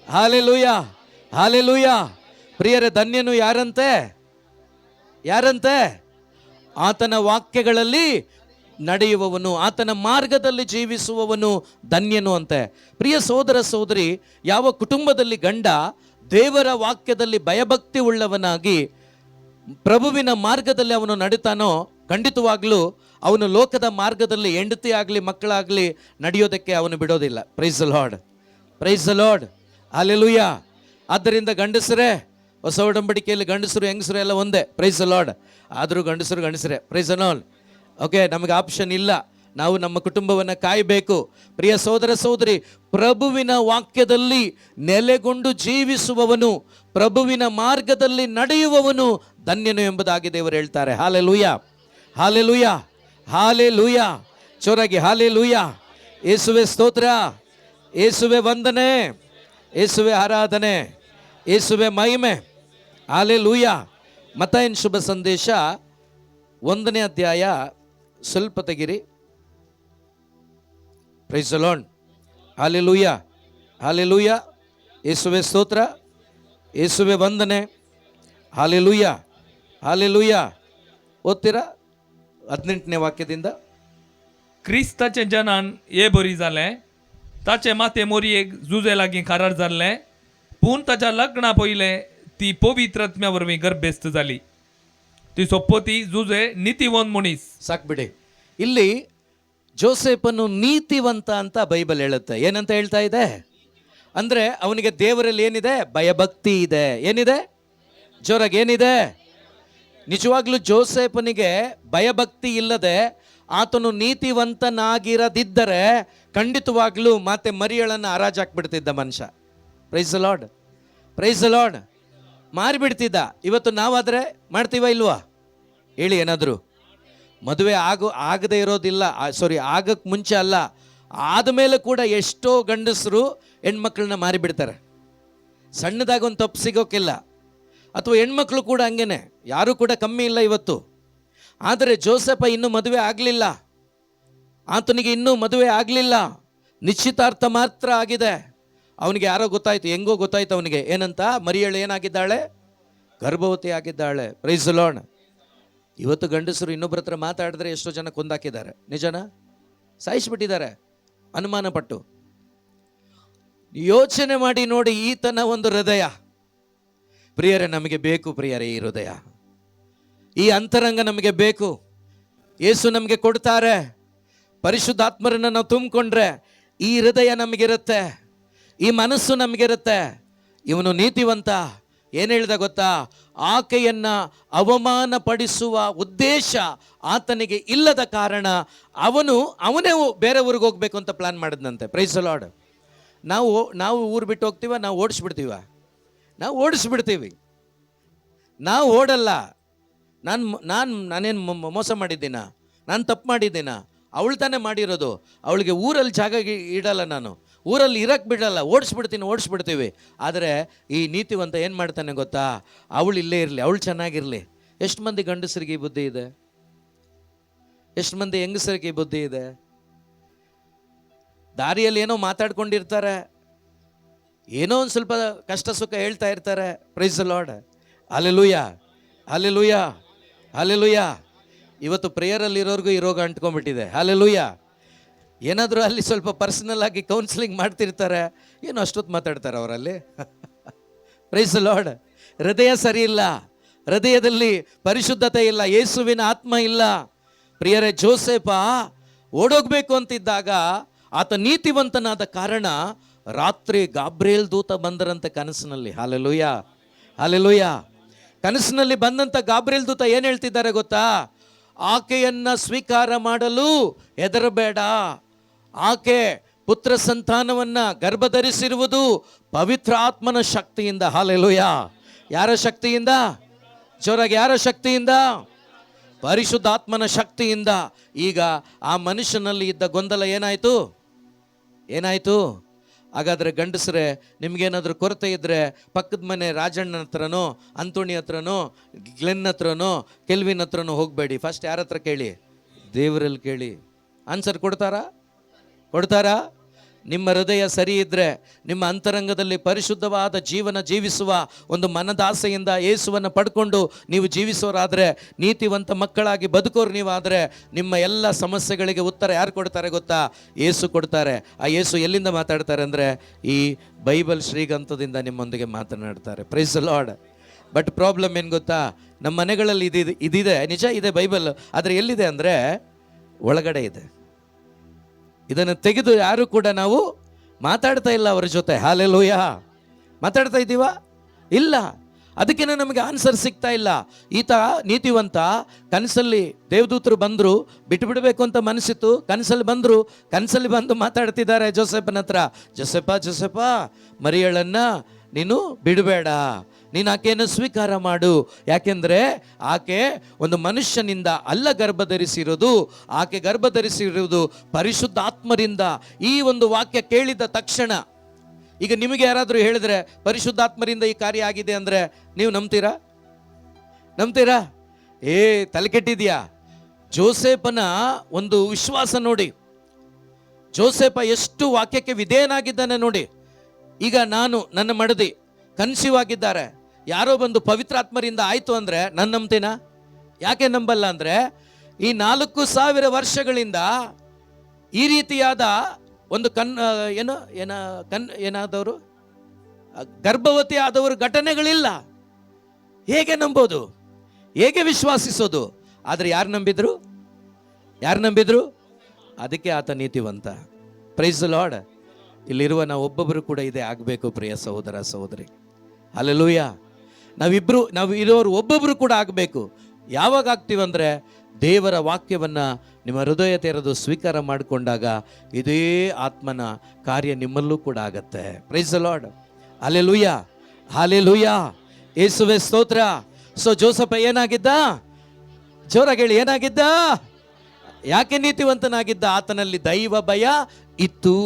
hallelujah, hallelujah. ಪ್ರಿಯರೇ, ಧನ್ಯನು ಯಾರಂತೆ? ಆತನ ವಾಕ್ಯಗಳಲ್ಲಿ ನಡೆಯುವವನು, ಆತನ ಮಾರ್ಗದಲ್ಲಿ ಜೀವಿಸುವವನು ಧನ್ಯನು ಅಂತೆ. ಪ್ರಿಯ ಸಹೋದರ ಸಹೋದರಿ, ಯಾವ ಕುಟುಂಬದಲ್ಲಿ ಗಂಡ ದೇವರ ವಾಕ್ಯದಲ್ಲಿ ಭಯಭಕ್ತಿ ಉಳ್ಳವನಾಗಿ ಪ್ರಭುವಿನ ಮಾರ್ಗದಲ್ಲಿ ಅವನು ನಡೀತಾನೋ, ಖಂಡಿತವಾಗ್ಲೂ ಅವನು ಲೋಕದ ಮಾರ್ಗದಲ್ಲಿ ಹೆಂಡತಿ ಆಗಲಿ ಮಕ್ಕಳಾಗಲಿ ನಡೆಯೋದಕ್ಕೆ ಅವನು ಬಿಡೋದಿಲ್ಲ. Praise the lord, praise the lord, hallelujah. ಆದ್ದರಿಂದ ಗಂಡಸರೇ, ಹೊಸ ಒಡಂಬಡಿಕೆಯಲ್ಲಿ ಗಂಡಸರು ಹೆಂಗಸರು ಎಲ್ಲ ಒಂದೇ. Praise the Lord. ಆದರೂ ಗಂಡಸರೇ. Praise the Lord. ಓಕೆ, ನಮಗೆ ಆಪ್ಷನ್ ಇಲ್ಲ. ನಾವು ನಮ್ಮ ಕುಟುಂಬವನ್ನು ಕಾಯಬೇಕು. ಪ್ರಿಯ ಸಹೋದರ ಸಹೋದರಿ, ಪ್ರಭುವಿನ ವಾಕ್ಯದಲ್ಲಿ ನೆಲೆಗೊಂಡು ಜೀವಿಸುವವನು, ಪ್ರಭುವಿನ ಮಾರ್ಗದಲ್ಲಿ ನಡೆಯುವವನು ಧನ್ಯನು ಎಂಬುದಾಗಿ ದೇವರು ಹೇಳ್ತಾರೆ. Hallelujah, hallelujah, hallelujah. ಜೋರಾಗಿ ಹಾಲೆಲೂಯ. ಯೇಸುವೆ ಸ್ತೋತ್ರ, ಯೇಸುವೆ ವಂದನೆ, ಯೇಸುವೆ ಆರಾಧನೆ, ಯೇಸುವೆ ಮಹಿಮೆ. ಹಾಲೆಲೂಯ. ಮತ್ತಾಯನ ಶುಭ ಸಂದೇಶ 1ನೇ ಅಧ್ಯಾಯ ಸ್ವಲ್ಪ ತೆಗಿರಿ. Praise the Lord. Hallelujah, hallelujah. ಯೇಸುವೆ ಸ್ತೋತ್ರ, ಯೇಸುವೆ ವಂದನೆ, ಹಾಲೆಲೂಯ, ಹಾಲೆಲೂಯ. ಓದ್ತೀರಾ 18ನೇ ವಾಕ್ಯದಿಂದ? क्रिस्ताचे जनान ये बरी जाले, ताचे माथे मोरयेक जुजे लागीं खारार जाल्ले, पूण ताच्या लग्ना पयले ती पवित्र आत्म्या वरवीं गर्भेस्त जाली. ती सोप्पोती जुजे नीतिवंत मनीस. ಸಾಕ್ಬಿಡಿ. ಇಲ್ಲಿ ಜೋಸೆಫನು ನೀತಿವಂತ ಅಂತ ಬೈಬಲ್ ಹೇಳುತ್ತೆ. ಏನಂತ ಹೇಳ್ತಾ ಇದೆ ಅಂದ್ರೆ, ಅವನಿಗೆ ದೇವರಲ್ಲಿ ಏನಿದೆ? ಭಯಭಕ್ತಿ ಇದೆ. ಏನಿದೆ? ಜೋರಾಗಿ ಏನಿದೆ? ನಿಜವಾಗ್ಲೂ ಜೋಸೆಫನಿಗೆ ಭಯಭಕ್ತಿ ಇಲ್ಲದೆ ಆತನು ನೀತಿವಂತನಾಗಿರದಿದ್ದರೆ ಖಂಡಿತವಾಗ್ಲೂ ಮತ್ತೆ ಮರಿಯಳನ್ನು ಹರಾಜಾಕ್ಬಿಡ್ತಿದ್ದ ಮನುಷ್ಯ. Praise the lord, praise the Lord. ಮಾರಿಬಿಡ್ತಿದ್ದ. ಇವತ್ತು ನಾವಾದರೆ ಮಾಡ್ತೀವ ಇಲ್ವಾ? ಹೇಳಿ ಏನಾದರೂ. ಮದುವೆ ಆಗದೇ ಇರೋದಿಲ್ಲ, ಆಗಕ್ಕೆ ಮುಂಚೆ ಅಲ್ಲ, ಆದಮೇಲೆ ಕೂಡ ಎಷ್ಟೋ ಗಂಡಸರು ಹೆಣ್ಮಕ್ಳನ್ನ ಮಾರಿಬಿಡ್ತಾರೆ. ಸಣ್ಣದಾಗ ಒಂದು ತಪ್ಪು ಸಿಗೋಕ್ಕಿಲ್ಲ. ಅಥವಾ ಹೆಣ್ಮಕ್ಳು ಕೂಡ ಹಂಗೇನೆ, ಯಾರೂ ಕೂಡ ಕಮ್ಮಿ ಇಲ್ಲ ಇವತ್ತು. ಆದರೆ ಜೋಸೆಫ ಇನ್ನೂ ಮದುವೆ ಆಗಲಿಲ್ಲ, ಆತನಿಗೆ ಇನ್ನೂ ಮದುವೆ ಆಗಲಿಲ್ಲ, ನಿಶ್ಚಿತಾರ್ಥ ಮಾತ್ರ ಆಗಿದೆ. ಅವನಿಗೆ ಯಾರೋ ಗೊತ್ತಾಯ್ತು, ಹೆಂಗೋ ಗೊತ್ತಾಯ್ತು ಅವನಿಗೆ. ಏನಂತ? ಮರಿಯಳು ಏನಾಗಿದ್ದಾಳೆ? ಗರ್ಭವತಿ ಆಗಿದ್ದಾಳೆ. Praise the lord. ಇವತ್ತು ಗಂಡಸರು ಇನ್ನೊಬ್ಬರ ಹತ್ರ ಮಾತಾಡಿದ್ರೆ ಎಷ್ಟೋ ಜನ ಕೊಂದಾಕಿದ್ದಾರೆ. ನಿಜನಾ? ಸಾಯಿಸಿಬಿಟ್ಟಿದ್ದಾರೆ ಅನುಮಾನ ಪಟ್ಟು. ಯೋಚನೆ ಮಾಡಿ ನೋಡಿ ಈತನ ಒಂದು ಹೃದಯ. ಪ್ರಿಯರೇ, ನಮಗೆ ಬೇಕು ಪ್ರಿಯರೇ ಈ ಹೃದಯ, ಈ ಅಂತರಂಗ ನಮಗೆ ಬೇಕು. ಯೇಸು ನಮಗೆ ಕೊಡ್ತಾರೆ. ಪರಿಶುದ್ಧಾತ್ಮರನ್ನು ನಾವು ತುಂಬಿಕೊಂಡ್ರೆ ಈ ಹೃದಯ ನಮಗಿರುತ್ತೆ, ಈ ಮನಸ್ಸು ನಮಗಿರುತ್ತೆ. ಇವನು ನೀತಿವಂತ. ಏನು ಹೇಳ್ದ ಗೊತ್ತಾ? ಆಕೆಯನ್ನ ಅವಮಾನ ಪಡಿಸುವ ಉದ್ದೇಶ ಆತನಿಗೆ ಇಲ್ಲದ ಕಾರಣ ಅವನೇ ಬೇರೆ ಊರಿಗೆ ಹೋಗ್ಬೇಕು ಅಂತ ಪ್ಲಾನ್ ಮಾಡಿದ್ನಂತೆ. Praise the Lord. ನಾವು ಊರು ಬಿಟ್ಟು ಹೋಗ್ತೀವ, ನಾವು ಓಡಿಸ್ಬಿಡ್ತೀವ, ನಾವು ಓಡಿಸ್ಬಿಡ್ತೀವಿ. ನಾವು ಓಡಲ್ಲ. ನಾನೇನು ಮೋಸ ಮಾಡಿದ್ದೀನ? ನಾನು ತಪ್ಪು ಮಾಡಿದ್ದೀನ? ಅವಳು ತಾನೇ ಮಾಡಿರೋದು. ಅವಳಿಗೆ ಊರಲ್ಲಿ ಜಾಗ ಇಡಲ್ಲ, ನಾನು ಊರಲ್ಲಿ ಇರಕ್ಕೆ ಬಿಡಲ್ಲ, ಓಡಿಸ್ಬಿಡ್ತೀವಿ. ಆದರೆ ಈ ನೀತಿವಂತ ಏನು ಮಾಡ್ತಾನೆ ಗೊತ್ತಾ? ಅವಳು ಇಲ್ಲೇ ಇರಲಿ, ಅವಳು ಚೆನ್ನಾಗಿರಲಿ. ಎಷ್ಟು ಮಂದಿ ಗಂಡಸರಿಗೆ ಈ ಬುದ್ಧಿ ಇದೆ? ಎಷ್ಟು ಮಂದಿ ಹೆಂಗಸರಿಗೆ ಈ ಬುದ್ಧಿ ಇದೆ? ದಾರಿಯಲ್ಲಿ ಏನೋ ಮಾತಾಡ್ಕೊಂಡಿರ್ತಾರೆ, ಏನೋ ಒಂದು ಸ್ವಲ್ಪ ಕಷ್ಟ ಸುಖ ಹೇಳ್ತಾ ಇರ್ತಾರೆ. Praise the lord. Hallelujah, hallelujah, hallelujah. ಇವತ್ತು ಪ್ರೇಯರಲ್ಲಿ ಇರೋರ್ಗೂ ಈ ರೋಗ ಅಂಟ್ಕೊಂಡ್ಬಿಟ್ಟಿದೆ. ಹಲ್ಲೆಲೂಯಾ. ಏನಾದರೂ ಅಲ್ಲಿ ಸ್ವಲ್ಪ ಪರ್ಸನಲ್ ಆಗಿ ಕೌನ್ಸಿಲಿಂಗ್ ಮಾಡ್ತಿರ್ತಾರೆ, ಏನೋ ಅಷ್ಟೊತ್ತು ಮಾತಾಡ್ತಾರೆ ಅವರಲ್ಲಿ. Praise the lord. ಹೃದಯ ಸರಿ ಇಲ್ಲ, ಹೃದಯದಲ್ಲಿ ಪರಿಶುದ್ಧತೆ ಇಲ್ಲ, ಯೇಸುವಿನ ಆತ್ಮ ಇಲ್ಲ. ಪ್ರಿಯರೇ, ಜೋಸೆಫ ಓಡೋಗ್ಬೇಕು ಅಂತಿದ್ದಾಗ ಆತ ನೀತಿವಂತನಾದ ಕಾರಣ ರಾತ್ರಿ ಗಾಬ್ರಿಯೇಲ್ ದೂತ ಬಂದರಂತೆ ಕನಸಿನಲ್ಲಿ. Hallelujah, hallelujah. ಕನಸಿನಲ್ಲಿ ಬಂದಂಥ ಗಾಬ್ರಿಯೇಲ್ ದೂತ ಏನು ಹೇಳ್ತಿದ್ದಾರೆ ಗೊತ್ತಾ? ಆಕೆಯನ್ನ ಸ್ವೀಕಾರ ಮಾಡಲು ಹೆದರಬೇಡ. ಆಕೆ ಪುತ್ರ ಸಂತಾನವನ್ನ ಗರ್ಭಧರಿಸಿರುವುದು ಪವಿತ್ರ ಆತ್ಮನ ಶಕ್ತಿಯಿಂದ. ಹಲ್ಲೆಲೂಯಾ. ಯಾರ ಶಕ್ತಿಯಿಂದ? ಜೋರಾಗಿ, ಯಾರ ಶಕ್ತಿಯಿಂದ? ಪರಿಶುದ್ಧಾತ್ಮನ ಶಕ್ತಿಯಿಂದ. ಈಗ ಆ ಮನುಷ್ಯನಲ್ಲಿ ಇದ್ದ ಗೊಂದಲ ಏನಾಯಿತು? ಹಾಗಾದರೆ ಗಂಡಸರೇ, ನಿಮಗೇನಾದರೂ ಕೊರತೆ ಇದ್ದರೆ ಪಕ್ಕದ ಮನೆ ರಾಜಣ್ಣನ ಹತ್ರನೋ, ಅಂತೋಣಿ ಹತ್ರನೋ, ಗ್ಲೆನ್ ಹತ್ರನೋ, ಕೆಲ್ವಿನ್ ಹತ್ರನೋ ಹೋಗಬೇಡಿ. ಫಸ್ಟ್ ಯಾರ ಹತ್ರ ಕೇಳಿ? ದೇವರಲ್ಲಿ ಕೇಳಿ. ಆನ್ಸರ್ ಕೊಡ್ತಾರಾ? ನಿಮ್ಮ ಹೃದಯ ಸರಿ ಇದ್ದರೆ, ನಿಮ್ಮ ಅಂತರಂಗದಲ್ಲಿ ಪರಿಶುದ್ಧವಾದ ಜೀವನ ಜೀವಿಸುವ ಒಂದು ಮನದಾಸೆಯಿಂದ ಯೇಸುವನ್ನು ಪಡ್ಕೊಂಡು ನೀವು ಜೀವಿಸೋರಾದರೆ, ನೀತಿವಂತ ಮಕ್ಕಳಾಗಿ ಬದುಕೋರು ನೀವಾದರೆ, ನಿಮ್ಮ ಎಲ್ಲ ಸಮಸ್ಯೆಗಳಿಗೆ ಉತ್ತರ ಯಾರು ಕೊಡ್ತಾರೆ ಗೊತ್ತಾ? ಯೇಸು ಕೊಡ್ತಾರೆ. ಆ ಯೇಸು ಎಲ್ಲಿಂದ ಮಾತಾಡ್ತಾರೆ ಅಂದರೆ, ಈ ಬೈಬಲ್ ಶ್ರೀಗಂಧದಿಂದ ನಿಮ್ಮೊಂದಿಗೆ ಮಾತನಾಡ್ತಾರೆ. Praise the Lord. But problem ಏನು ಗೊತ್ತಾ? ನಮ್ಮ ಮನೆಗಳಲ್ಲಿ ಇದಿದೆ, ನಿಜ ಇದೆ ಬೈಬಲ್, ಆದರೆ ಎಲ್ಲಿದೆ ಅಂದರೆ ಒಳಗಡೆ ಇದೆ. ಇದನ್ನು ತೆಗೆದು ಯಾರು ಕೂಡ ನಾವು ಮಾತಾಡ್ತಾ ಇಲ್ಲ ಅವರ ಜೊತೆ. ಹಲ್ಲೆಲೂಯಾ. ಮಾತಾಡ್ತಾ ಇದ್ದೀವಾ? ಇಲ್ಲ. ಅದಕ್ಕೇನೆ ನಮಗೆ ಆನ್ಸರ್ ಸಿಗ್ತಾ ಇಲ್ಲ. ಈತ ನೀತಿವಂತ, ಕನಸಲ್ಲಿ ದೇವದೂತರು ಬಂದರು, ಬಿಟ್ಟು ಬಿಡಬೇಕು ಅಂತ ಮನಸ್ಸಿತ್ತು, ಕನಸಲ್ಲಿ ಬಂದರು, ಕನಸಲ್ಲಿ ಬಂದು ಮಾತಾಡ್ತಿದ್ದಾರೆ ಜೋಸೆಫನ ಹತ್ರ, ಜೋಸೆಫ ಮರಿಯಳನ್ನ ನೀನು ಬಿಡಬೇಡ, ನೀನು ಆಕೆಯನ್ನು ಸ್ವೀಕಾರ ಮಾಡು. ಯಾಕೆಂದರೆ ಆಕೆ ಒಂದು ಮನುಷ್ಯನಿಂದ ಅಲ್ಲ ಗರ್ಭ ಧರಿಸಿರೋದು, ಆಕೆ ಗರ್ಭ ಧರಿಸಿರುವುದು ಪರಿಶುದ್ಧಾತ್ಮರಿಂದ. ಈ ಒಂದು ವಾಕ್ಯ ಕೇಳಿದ ತಕ್ಷಣ, ಈಗ ನಿಮಗೆ ಯಾರಾದರೂ ಹೇಳಿದ್ರೆ ಪರಿಶುದ್ಧಾತ್ಮರಿಂದ ಈ ಕಾರ್ಯ ಆಗಿದೆ ಅಂದರೆ ನೀವು ನಂಬ್ತೀರಾ? ತಲೆ ಕೆಟ್ಟಿದ್ಯಾ? ಜೋಸೆಫನ ಒಂದು ವಿಶ್ವಾಸ ನೋಡಿ, ಜೋಸೆಫ ಎಷ್ಟು ವಾಕ್ಯಕ್ಕೆ ವಿಧೇಯನಾಗಿದ್ದಾನೆ ನೋಡಿ. ಈಗ ನನ್ನ ಮಡದಿ ಕನ್ಸೀವ್ ಆಗಿದ್ದಾರೆ, ಯಾರೋ ಬಂದು ಪವಿತ್ರಾತ್ಮರಿಂದ ಆಯಿತು ಅಂದರೆ ನಾನು ನಂಬ್ತೀನ? ಯಾಕೆ ನಂಬಲ್ಲ ಅಂದರೆ, ಈ 4,000 ವರ್ಷಗಳಿಂದ ಈ ರೀತಿಯಾದ ಒಂದು ಏನಾದವರು ಗರ್ಭವತಿ ಆದವರು ಘಟನೆಗಳಿಲ್ಲ. ಹೇಗೆ ನಂಬೋದು? ಹೇಗೆ ವಿಶ್ವಾಸಿಸೋದು? ಆದರೆ ಯಾರು ನಂಬಿದ್ರು? ಅದಕ್ಕೆ ಆತ ನೀತಿವಂತ. Price the lord. ಇಲ್ಲಿರುವ ನಾವು ಒಬ್ಬೊಬ್ಬರು ಕೂಡ ಇದೇ ಆಗಬೇಕು ಪ್ರಿಯ ಸಹೋದರ ಸಹೋದರಿ. ಹಲ್ಲೆಲೂಯ. ನಾವು ಇರೋರು ಒಬ್ಬೊಬ್ಬರು ಕೂಡ ಆಗಬೇಕು. ಯಾವಾಗ ಆಗ್ತೀವಂದರೆ, ದೇವರ ವಾಕ್ಯವನ್ನು ನಿಮ್ಮ ಹೃದಯ ತೆರೆದು ಸ್ವೀಕಾರ ಮಾಡಿಕೊಂಡಾಗ ಇದೇ ಆತ್ಮನ ಕಾರ್ಯ ನಿಮ್ಮಲ್ಲೂ ಕೂಡ ಆಗತ್ತೆ. Praise the lord. ಹಲ್ಲೆಲೂಯ. ಯೇಸುವೇ ಸ್ತೋತ್ರ. ಸೊ ಜೋಸೆಫ ಏನಾಗಿದ್ದ? ಜೋರಾಗಿ ಹೇಳಿ, ಏನಾಗಿದ್ದ? ಯಾಕೆ ನೀತಿವಂತನಾಗಿದ್ದ? ಆತನಲ್ಲಿ ದೈವ ಭಯ ಇತ್ತು.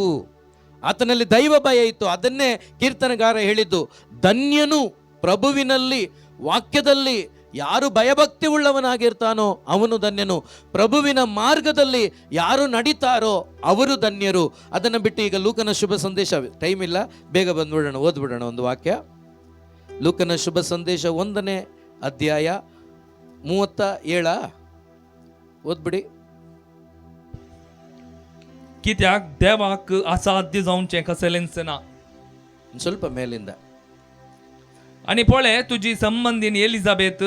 ಅದನ್ನೇ ಕೀರ್ತನಗಾರ ಹೇಳಿದ್ದು, ಧನ್ಯನು ಪ್ರಭುವಿನಲ್ಲಿ, ವಾಕ್ಯದಲ್ಲಿ ಯಾರು ಭಯಭಕ್ತಿ ಉಳ್ಳವನಾಗಿರ್ತಾನೋ ಅವನು ಧನ್ಯನು, ಪ್ರಭುವಿನ ಮಾರ್ಗದಲ್ಲಿ ಯಾರು ನಡೀತಾರೋ ಅವರು ಧನ್ಯರು. ಅದನ್ನು ಬಿಟ್ಟು ಈಗ ಲೂಕನ ಶುಭ ಸಂದೇಶ, ಟೈಮ್ ಇಲ್ಲ, ಬೇಗ ಬಂದ್ಬಿಡೋಣ, ಓದ್ಬಿಡೋಣ ಒಂದು ವಾಕ್ಯ. ಲೂಕನ ಶುಭ ಸಂದೇಶ 1ನೇ ಅಧ್ಯಾಯ 37 ಓದ್ಬಿಡಿ. कित्याक देवाक असाध्य जावचे कसेलेंसना. ಸ್ವಲ್ಪ ಮೇಲಿಂದ. आणि पळे तुझी संबंधीन एलिझाबेथ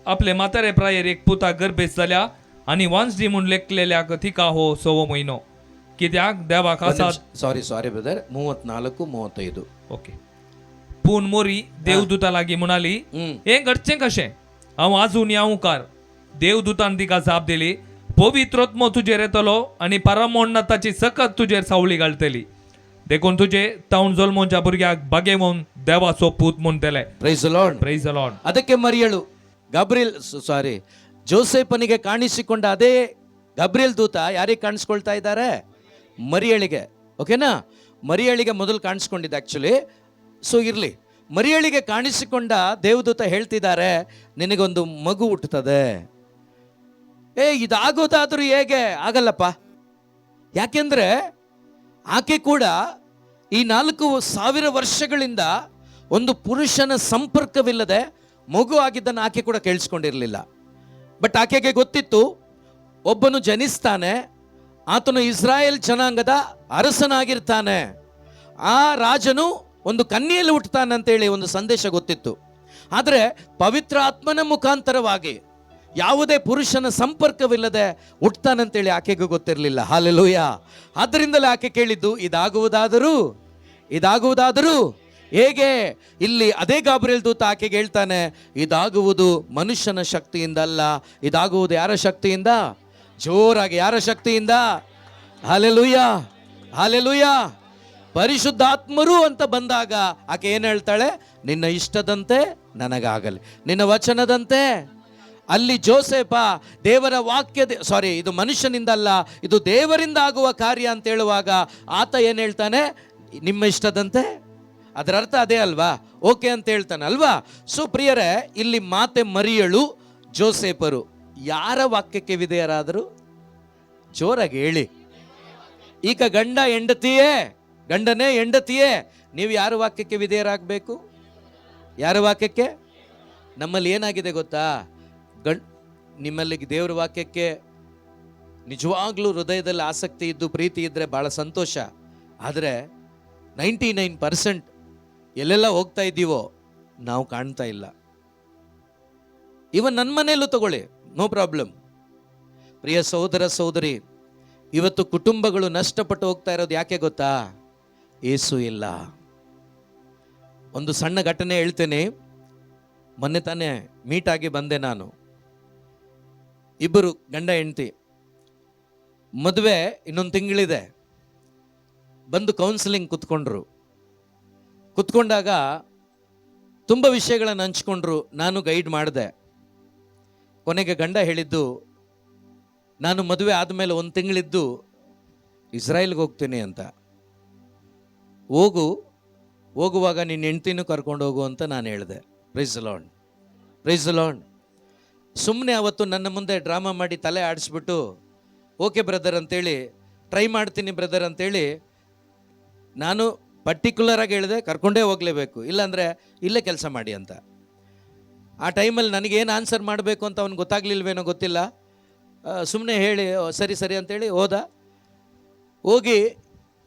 आपले म्हातारे प्रायर एक पुता गर्भेस जाल्या आणि वांसडी म्हूण लेखलेल्याक थिका हो 6वो म्हयनो. कित्याक देवाक ಸಾರಿ ಬ್ರದರ್, 34-35. ओके. पूण मोरी देवदूता लागीं म्हणाली, हें घडचें कशें? हांव आजून येवकार. देवदूतान तिका जाप दिली, पवित्रोत्म तुजेर येतलो आणि परमोन्नताची सकत तुजेर सावळी घालतली. देखून तुझे तावण जल्मोच्या भुरग्याक बागेवून देवाचो पूत म्हणटले. Praise the lord. Praise the lord. ಅದಕ್ಕೆ ಮರಿಯಳು ಜೋಸೆಫನಿಗೆ ಕಾಣಿಸಿಕೊಂಡ ಅದೇ ಗಬ್ರಿಯಲ್ ದೂತ ಯಾರಿಗೆ ಕಾಣಿಸ್ಕೊಳ್ತಾ ಇದ್ದಾರೆ? ಮರಿಯಳಿಗೆ. ಓಕೆನಾ? ಮರಿಯಳಿಗೆ ಮೊದಲು ಕಾಣಿಸ್ಕೊಂಡಿದ್ದ ಆಕ್ಚುಲಿ. ಸೊ ಇರ್ಲಿ, ಮರಿಯಳಿಗೆ ಕಾಣಿಸಿಕೊಂಡ ದೇವದೂತ ಹೇಳ್ತಿದ್ದಾರೆ, ನಿನಗೊಂದು ಮಗು ಹುಟ್ಟುತ್ತದೆ. ಇದಾಗೋದಾದ್ರೂ ಹೇಗೆ? ಆಗಲ್ಲಪ್ಪ. ಯಾಕೆಂದ್ರೆ ಆಕೆ ಕೂಡ ಈ 4,000 ವರ್ಷಗಳಿಂದ ಒಂದು ಪುರುಷನ ಸಂಪರ್ಕವಿಲ್ಲದೆ ಮಗು ಆಗಿದ್ದನ್ನು ಆಕೆ ಕೂಡ ಕೇಳಿಸ್ಕೊಂಡಿರಲಿಲ್ಲ. ಬಟ್ ಆಕೆಗೆ ಗೊತ್ತಿತ್ತು, ಒಬ್ಬನು ಜನಿಸ್ತಾನೆ, ಆತನು ಇಸ್ರಾಯೇಲ್ ಜನಾಂಗದ ಅರಸನಾಗಿರ್ತಾನೆ, ಆ ರಾಜನು ಒಂದು ಕನ್ಯೆಯಲ್ಲಿ ಹುಟ್ಟುತ್ತಾನೆ ಅಂತೇಳಿ ಒಂದು ಸಂದೇಶ ಗೊತ್ತಿತ್ತು. ಆದರೆ ಪವಿತ್ರ ಆತ್ಮನ ಮುಖಾಂತರವಾಗಿ ಯಾವುದೇ ಪುರುಷನ ಸಂಪರ್ಕವಿಲ್ಲದೆ ಹುಟ್ಟುತ್ತಾನಂತೇಳಿ ಆಕೆಗೂ ಗೊತ್ತಿರಲಿಲ್ಲ. ಹಲ್ಲೆಲೂಯ. ಆದ್ದರಿಂದಲೇ ಆಕೆ ಕೇಳಿದ್ದು, ಇದಾಗುವುದಾದರೂ ಹೇಗೆ? ಇಲ್ಲಿ ಅದೇ ಗಾಬ್ರಿಯಲ್ ದೂತ ಆಕೆಗೆ ಹೇಳ್ತಾನೆ, ಇದಾಗುವುದು ಮನುಷ್ಯನ ಶಕ್ತಿಯಿಂದ ಅಲ್ಲ, ಇದಾಗುವುದು ಯಾರ ಶಕ್ತಿಯಿಂದ? ಜೋರಾಗಿ, ಯಾರ ಶಕ್ತಿಯಿಂದ? ಹಲ್ಲೆಲೂಯ. ಪರಿಶುದ್ಧಾತ್ಮರು ಅಂತ ಬಂದಾಗ ಆಕೆ ಏನು ಹೇಳ್ತಾಳೆ? ನಿನ್ನ ಇಷ್ಟದಂತೆ ನನಗಾಗಲಿ, ನಿನ್ನ ವಚನದಂತೆ. ಅಲ್ಲಿ ಜೋಸೆಫ ದೇವರ ಇದು ಮನುಷ್ಯನಿಂದ ಅಲ್ಲ, ಇದು ದೇವರಿಂದ ಆಗುವ ಕಾರ್ಯ ಅಂತ ಹೇಳುವಾಗ ಆತ ಏನು ಹೇಳ್ತಾನೆ? ನಿಮ್ಮ ಇಷ್ಟದಂತೆ. ಅದರ ಅರ್ಥ ಅದೇ ಅಲ್ವಾ? ಓಕೆ ಅಂತ ಹೇಳ್ತಾನೆ ಅಲ್ವಾ? ಸೊ ಪ್ರಿಯರೇ, ಇಲ್ಲಿ ಮಾತೆ ಮರಿಯಳು, ಜೋಸೆಫರು ಯಾರ ವಾಕ್ಯಕ್ಕೆ ವಿಧೇಯರಾದರು? ಜೋರಾಗಿ ಹೇಳಿ. ಈಗ ಗಂಡನೇ ಹೆಂಡತಿಯೇ, ನೀವು ಯಾರ ವಾಕ್ಯಕ್ಕೆ ವಿಧೇಯರಾಗಬೇಕು? ಯಾರ ವಾಕ್ಯಕ್ಕೆ? ನಮ್ಮಲ್ಲಿ ಏನಾಗಿದೆ ಗೊತ್ತಾ? ನಿಮ್ಮಲ್ಲಿ ದೇವರ ವಾಕ್ಯಕ್ಕೆ ನಿಜವಾಗ್ಲೂ ಹೃದಯದಲ್ಲಿ ಆಸಕ್ತಿ ಇದ್ದು ಪ್ರೀತಿ ಇದ್ದರೆ ಭಾಳ ಸಂತೋಷ. ಆದರೆ 99% ಎಲ್ಲೆಲ್ಲ ಹೋಗ್ತಾ ಇದ್ದೀವೋ ನಾವು ಕಾಣ್ತಾ ಇಲ್ಲ. ಇವನ್ ನನ್ನ ಮನೆಯಲ್ಲೂ ತಗೊಳ್ಳಿ, ನೋ ಪ್ರಾಬ್ಲಮ್. ಪ್ರಿಯ ಸಹೋದರ ಸಹೋದರಿ, ಇವತ್ತು ಕುಟುಂಬಗಳು ನಷ್ಟಪಟ್ಟು ಹೋಗ್ತಾ ಇರೋದು ಯಾಕೆ ಗೊತ್ತಾ? ಯೇಸು ಇಲ್ಲ. ಒಂದು ಸಣ್ಣ ಘಟನೆ ಹೇಳ್ತೇನೆ. ಮೊನ್ನೆ ತಾನೇ ಮೀಟ್ ಆಗಿ ಬಂದೆ ನಾನು. ಇಬ್ಬರು ಗಂಡ ಹೆಂಡತಿ, ಮದುವೆ ಇನ್ನೊಂದು ತಿಂಗಳಿದೆ. ಬಂದು ಕೌನ್ಸಿಲಿಂಗ್ ಕುತ್ಕೊಂಡಾಗ ತುಂಬ ವಿಷಯಗಳನ್ನು ಹಂಚ್ಕೊಂಡ್ರು. ನಾನು ಗೈಡ್ ಮಾಡಿದೆ. ಕೊನೆಗೆ ಗಂಡ ಹೇಳಿದ್ದು, ನಾನು ಮದುವೆ ಆದಮೇಲೆ 1 ತಿಂಗಳಿದ್ದು ಇಸ್ರಾಯೇಲ್ಗೆ ಹೋಗ್ತೀನಿ ಅಂತ. ಹೋಗುವಾಗ ನಿನ್ನ ಹೆಂಡ್ತಿನೂ ಕರ್ಕೊಂಡು ಹೋಗು ಅಂತ ನಾನು ಹೇಳಿದೆ. Price the lord. ಸುಮ್ಮನೆ ಅವತ್ತು ನನ್ನ ಮುಂದೆ ಡ್ರಾಮಾ ಮಾಡಿ ತಲೆ ಆಡಿಸ್ಬಿಟ್ಟು ಓಕೆ ಬ್ರದರ್ ಅಂತೇಳಿ, ಟ್ರೈ ಮಾಡ್ತೀನಿ ಬ್ರದರ್ ಅಂತೇಳಿ, ನಾನು ಪರ್ಟಿಕ್ಯುಲರ್ ಆಗಿ ಹೇಳಿದೆ ಕರ್ಕೊಂಡೇ ಹೋಗಲೇಬೇಕು, ಇಲ್ಲಾಂದರೆ ಇಲ್ಲೇ ಕೆಲಸ ಮಾಡಿ ಅಂತ. ಆ ಟೈಮಲ್ಲಿ ನನಗೇನು ಆನ್ಸರ್ ಮಾಡಬೇಕು ಅಂತ ಅವ್ನಿಗೆ ಗೊತ್ತಾಗ್ಲಿಲ್ವೇನೋ ಗೊತ್ತಿಲ್ಲ. ಸುಮ್ಮನೆ ಹೇಳಿ ಸರಿ ಅಂತೇಳಿ ಹೋಗಿ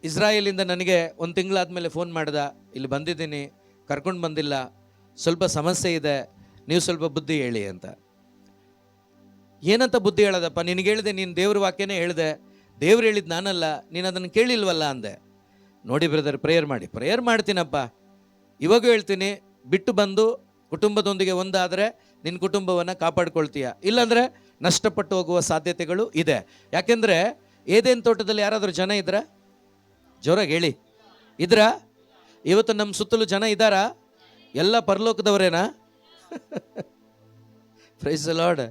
ಇಸ್ರಾಯೇಲಿಂದ ನನಗೆ 1 ತಿಂಗಳಾದಮೇಲೆ ಫೋನ್ ಮಾಡ್ದ, ಇಲ್ಲಿ ಬಂದಿದ್ದೀನಿ, ಕರ್ಕೊಂಡು ಬಂದಿಲ್ಲ, ಸ್ವಲ್ಪ ಸಮಸ್ಯೆ ಇದೆ, ನೀವು ಸ್ವಲ್ಪ ಬುದ್ಧಿ ಹೇಳಿ ಅಂತ. ಏನಂತ ಬುದ್ಧಿ ಹೇಳೋದಪ್ಪ, ನಿನಗೆ ಹೇಳಿದೆ, ನೀನು ದೇವ್ರ ವಾಕ್ಯನೇ ಹೇಳಿದೆ, ದೇವ್ರು ಹೇಳಿದ್ದು ನಾನಲ್ಲ, ನೀನು ಅದನ್ನು ಕೇಳಿಲ್ವಲ್ಲ ಅಂದೆ. ನೋಡಿ ಬ್ರದರ್, ಪ್ರೇಯರ್ ಮಾಡ್ತೀನಪ್ಪ, ಇವಾಗೂ ಹೇಳ್ತೀನಿ, ಬಿಟ್ಟು ಬಂದು ಕುಟುಂಬದೊಂದಿಗೆ ಒಂದಾದರೆ ನಿನ್ನ ಕುಟುಂಬವನ್ನು ಕಾಪಾಡ್ಕೊಳ್ತೀಯ, ಇಲ್ಲಾಂದರೆ ನಷ್ಟಪಟ್ಟು ಹೋಗುವ ಸಾಧ್ಯತೆಗಳು ಇದೆ. ಯಾಕೆಂದರೆ ಏದೇನು ತೋಟದಲ್ಲಿ ಯಾರಾದರೂ ಜನ ಇದ್ರಾ? ಜೋರಾಗಿ ಹೇಳಿ, ಇದ್ರಾ? ಇವತ್ತು ನಮ್ಮ ಸುತ್ತಲೂ ಜನ ಇದ್ದಾರಾ? ಎಲ್ಲ ಪರಲೋಕದವರೇನಾ? Price the lord.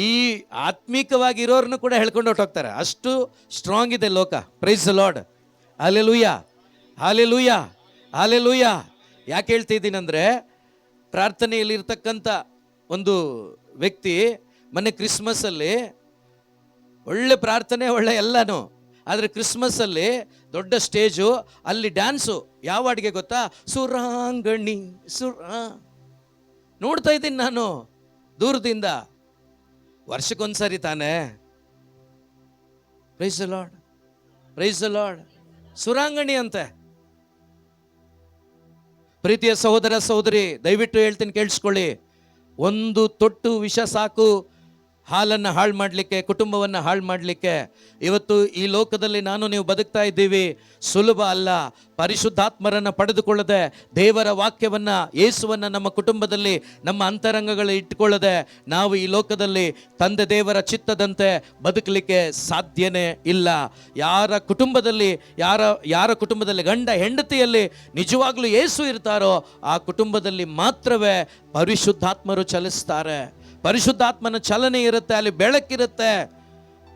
ಈ ಆತ್ಮಿಕವಾಗಿ ಇರೋರನ್ನು ಕೂಡ ಹೇಳ್ಕೊಂಡು ಹೊರಟೋಗ್ತಾರೆ, ಅಷ್ಟು ಸ್ಟ್ರಾಂಗ್ ಇದೆ ಲೋಕ. Price the lord. ಹಾಲೆಲೂಯಾ. ಯಾಕೆ ಹೇಳ್ತಿದ್ದೀನಂದರೆ, ಪ್ರಾರ್ಥನೆಯಲ್ಲಿರ್ತಕ್ಕಂಥ ಒಂದು ವ್ಯಕ್ತಿ ಮೊನ್ನೆ ಕ್ರಿಸ್ಮಸ್ಸಲ್ಲಿ ಒಳ್ಳೆ ಪ್ರಾರ್ಥನೆ, ಒಳ್ಳೆ ಎಲ್ಲನೂ, ಆದರೆ ಕ್ರಿಸ್ಮಸ್ಸಲ್ಲಿ ದೊಡ್ಡ ಸ್ಟೇಜು, ಅಲ್ಲಿ ಡ್ಯಾನ್ಸು. ಯಾವ ಹಾಡಿಗೆ ಗೊತ್ತಾ? ಸುರಾಂಗಣಿ ನೋಡ್ತಾ ಇದ್ದೀನಿ ನಾನು ದೂರದಿಂದ. ವರ್ಷಕ್ಕೊಂದ್ಸರಿ ತಾನೇ. Price the lord. ಸುರಾಂಗಣಿ ಅಂತೆ. ಪ್ರೀತಿಯ ಸಹೋದರ ಸಹೋದರಿ, ದಯವಿಟ್ಟು ಹೇಳ್ತೀನಿ, ಕೇಳಿಸ್ಕೊಳ್ಳಿ. ಒಂದು ತೊಟ್ಟು ವಿಷ ಸಾಕು ಹಾಲನ್ನು ಹಾಳು ಮಾಡಲಿಕ್ಕೆ, ಕುಟುಂಬವನ್ನು ಹಾಳು ಮಾಡಲಿಕ್ಕೆ. ಇವತ್ತು ಈ ಲೋಕದಲ್ಲಿ ನಾನು ನೀವು ಬದುಕ್ತಾ ಇದ್ದೀವಿ, ಸುಲಭ ಅಲ್ಲ. ಪರಿಶುದ್ಧಾತ್ಮರನ್ನು ಪಡೆದುಕೊಳ್ಳದೆ, ದೇವರ ವಾಕ್ಯವನ್ನು, ಯೇಸುವನ್ನು ನಮ್ಮ ಕುಟುಂಬದಲ್ಲಿ, ನಮ್ಮ ಅಂತರಂಗಗಳು ಇಟ್ಟುಕೊಳ್ಳದೆ ನಾವು ಈ ಲೋಕದಲ್ಲಿ ತಂದೆ ದೇವರ ಚಿತ್ತದಂತೆ ಬದುಕಲಿಕ್ಕೆ ಸಾಧ್ಯನೇ ಇಲ್ಲ. ಯಾರ ಕುಟುಂಬದಲ್ಲಿ ಗಂಡ ಹೆಂಡತಿಯಲ್ಲಿ ನಿಜವಾಗ್ಲೂ ಯೇಸು ಇರ್ತಾರೋ ಆ ಕುಟುಂಬದಲ್ಲಿ ಮಾತ್ರವೇ ಪರಿಶುದ್ಧಾತ್ಮರು ಚಲಿಸ್ತಾರೆ. ಪರಿಶುದ್ಧಾತ್ಮನ ಚಲನೆ ಇರುತ್ತೆ, ಅಲ್ಲಿ ಬೆಳಕಿರುತ್ತೆ,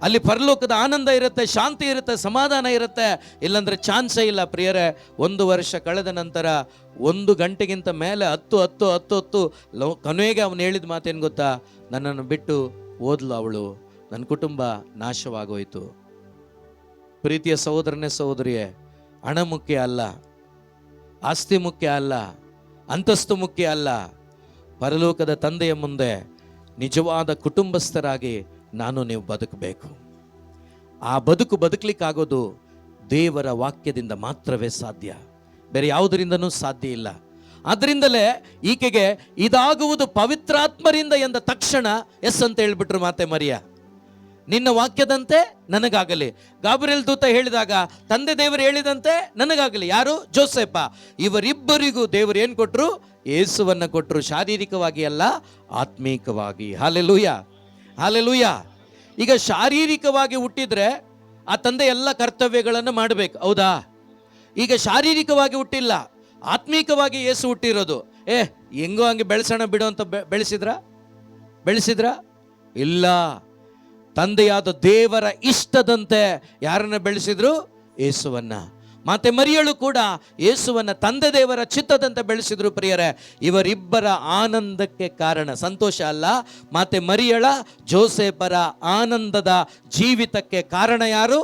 ಅಲ್ಲಿ ಪರಲೋಕದ ಆನಂದ ಇರುತ್ತೆ, ಶಾಂತಿ ಇರುತ್ತೆ, ಸಮಾಧಾನ ಇರುತ್ತೆ. ಇಲ್ಲಾಂದರೆ ಚಾನ್ಸೇ ಇಲ್ಲ ಪ್ರಿಯರೇ. 1 ವರ್ಷ ಕಳೆದ ನಂತರ 1 ಗಂಟೆಗಿಂತ ಮೇಲೆ ಹತ್ತು ಕೊನೆಗೆ ಅವನು ಹೇಳಿದ ಮಾತೇನು ಗೊತ್ತಾ? ನನ್ನನ್ನು ಬಿಟ್ಟು ಓದ್ಲು ಅವಳು, ನನ್ನ ಕುಟುಂಬ ನಾಶವಾಗೋಯ್ತು. ಪ್ರೀತಿಯ ಸಹೋದರನೇ ಸಹೋದರಿಯೇ, ಹಣ ಮುಖ್ಯ ಅಲ್ಲ, ಆಸ್ತಿ ಮುಖ್ಯ ಅಲ್ಲ, ಅಂತಸ್ತು ಮುಖ್ಯ ಅಲ್ಲ. ಪರಲೋಕದ ತಂದೆಯ ಮುಂದೆ ನಿಜವಾದ ಕುಟುಂಬಸ್ಥರಾಗಿ ನಾನು ನೀವು ಬದುಕಬೇಕು. ಆ ಬದುಕಲಿಕ್ಕಾಗೋದು ದೇವರ ವಾಕ್ಯದಿಂದ ಮಾತ್ರವೇ ಸಾಧ್ಯ, ಬೇರೆ ಯಾವುದರಿಂದನೂ ಸಾಧ್ಯ ಇಲ್ಲ. ಆದ್ದರಿಂದಲೇ ಈಕೆಗೆ ಇದಾಗುವುದು ಪವಿತ್ರಾತ್ಮರಿಂದ ಎಂದ ತಕ್ಷಣ ಎಸ್ ಅಂತ ಹೇಳ್ಬಿಟ್ರು ಮಾತೆ ಮರಿಯ. ನಿನ್ನ ವಾಕ್ಯದಂತೆ ನನಗಾಗಲಿ. ಗಾಬ್ರಿಯೇಲ್ ದೂತ ಹೇಳಿದಾಗ ತಂದೆ ದೇವರು ಹೇಳಿದಂತೆ ನನಗಾಗಲಿ. ಯಾರು? ಜೋಸೆಫ. ಇವರಿಬ್ಬರಿಗೂ ದೇವರು ಏನು ಕೊಟ್ಟರು? ಯೇಸುವನ್ನು ಕೊಟ್ಟರು. ಶಾರೀರಿಕವಾಗಿ ಅಲ್ಲ, ಆತ್ಮೀಕವಾಗಿ. ಹಾಲೆಲೂಯಾ. ಈಗ ಶಾರೀರಿಕವಾಗಿ ಹುಟ್ಟಿದ್ರೆ ಆ ತಂದೆ ಎಲ್ಲ ಕರ್ತವ್ಯಗಳನ್ನು ಮಾಡಬೇಕು, ಹೌದಾ? ಈಗ ಶಾರೀರಿಕವಾಗಿ ಹುಟ್ಟಿಲ್ಲ, ಆತ್ಮೀಕವಾಗಿ ಯೇಸು ಹುಟ್ಟಿರೋದು. ಹೆಂಗೋ ಹಂಗೆ ಬೆಳೆಸೋಣ ಬಿಡು ಅಂತ ಬೆಳೆಸಿದ್ರ? ಇಲ್ಲ. ತಂದೆಯಾದ ದೇವರ ಇಷ್ಟದಂತೆ ಯಾರನ್ನ ಬೆಳೆಸಿದ್ರು? ಯೇಸುವನ್ನ. ಮಾತೆ ಮರಿಯಳು ಕೂಡ ಯೇಸುವನ್ನ ತಂದೆ ದೇವರ ಚಿತ್ತದಂತೆ ಬೆಳೆಸಿದ್ರು. ಪ್ರಿಯರೇ, ಇವರಿಬ್ಬರ ಆನಂದಕ್ಕೆ ಕಾರಣ ಸಂತೋಷ ಅಲ್ಲ, ಮಾತೆ ಮರಿಯಳ ಜೋಸೆಫರ ಆನಂದದ ಜೀವಿತಕ್ಕೆ ಕಾರಣ ಯಾರು?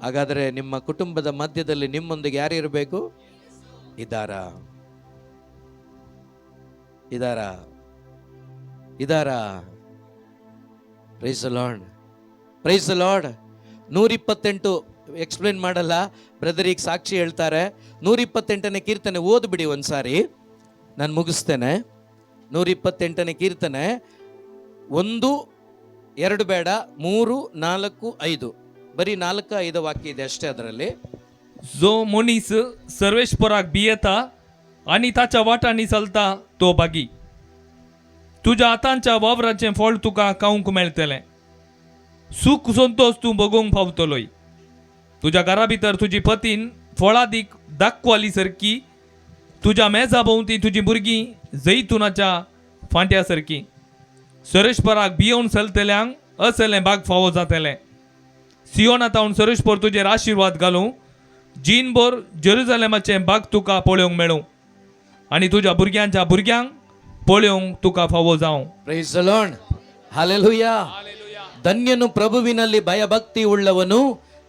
ಹಾಗಾದರೆ ನಿಮ್ಮ ಕುಟುಂಬದ ಮಧ್ಯದಲ್ಲಿ ನಿಮ್ಮೊಂದಿಗೆ ಯಾರು ಇರಬೇಕು? ಇದ್ದಾರಾ? Price the lord. 128 ಎಕ್ಸ್ಪ್ಲೇನ್ ಮಾಡಲ್ಲ, ಬ್ರದರ್ ಈಗ ಸಾಕ್ಷಿ ಹೇಳ್ತಾರೆ. 128ನೇ ಕೀರ್ತನೆ ಓದ್ಬಿಡಿ ಒಂದ್ಸಾರಿ, ನಾನು ಮುಗಿಸ್ತೇನೆ. 128ನೇ ಕೀರ್ತನೆ 1, 2 ಬೇಡ, 3, 4, 5, ಬರೀ 4, 5 ವಾಕ್ಯ ಇದೆ ಅಷ್ಟೇ ಅದರಲ್ಲಿ. जो मनीस सर्वेश्वराक भियेता आणि ताच्या वाटांनी चलता तो बागी. तुज्या हातांच्या वावराचें फळ तुका खावंक मेळटलें. सूख संतोष तूं भोगूंक पावतलोय. तुज्या घरा भितर तुजी पतीन फळां दाखवाली सारकी, तुज्या मेजा भोंवती तुजी भुरगीं जैतुनाच्या फांट्या सारकी. सरस्पराक भियोवन चलतल्यांक असलें भाग फावो जातलें. सियोनातावन सरस्पर तुजेर आशिर्वाद घालूं. जीनभर जेरुजलेमाचें भाग तुका पळोवंक मेळूं. आनी तुज्या भुरग्यांच्या भुरग्यांक पळोवंक तुका फावो जावं. Price the Lord. ಹಲ್ಲೆಲೂಯಾ. ಧನ್ಯನು ಪ್ರಭುವಿನಲ್ಲಿ ಭಯಭಕ್ತಿ ಉಳ್ಳವನು,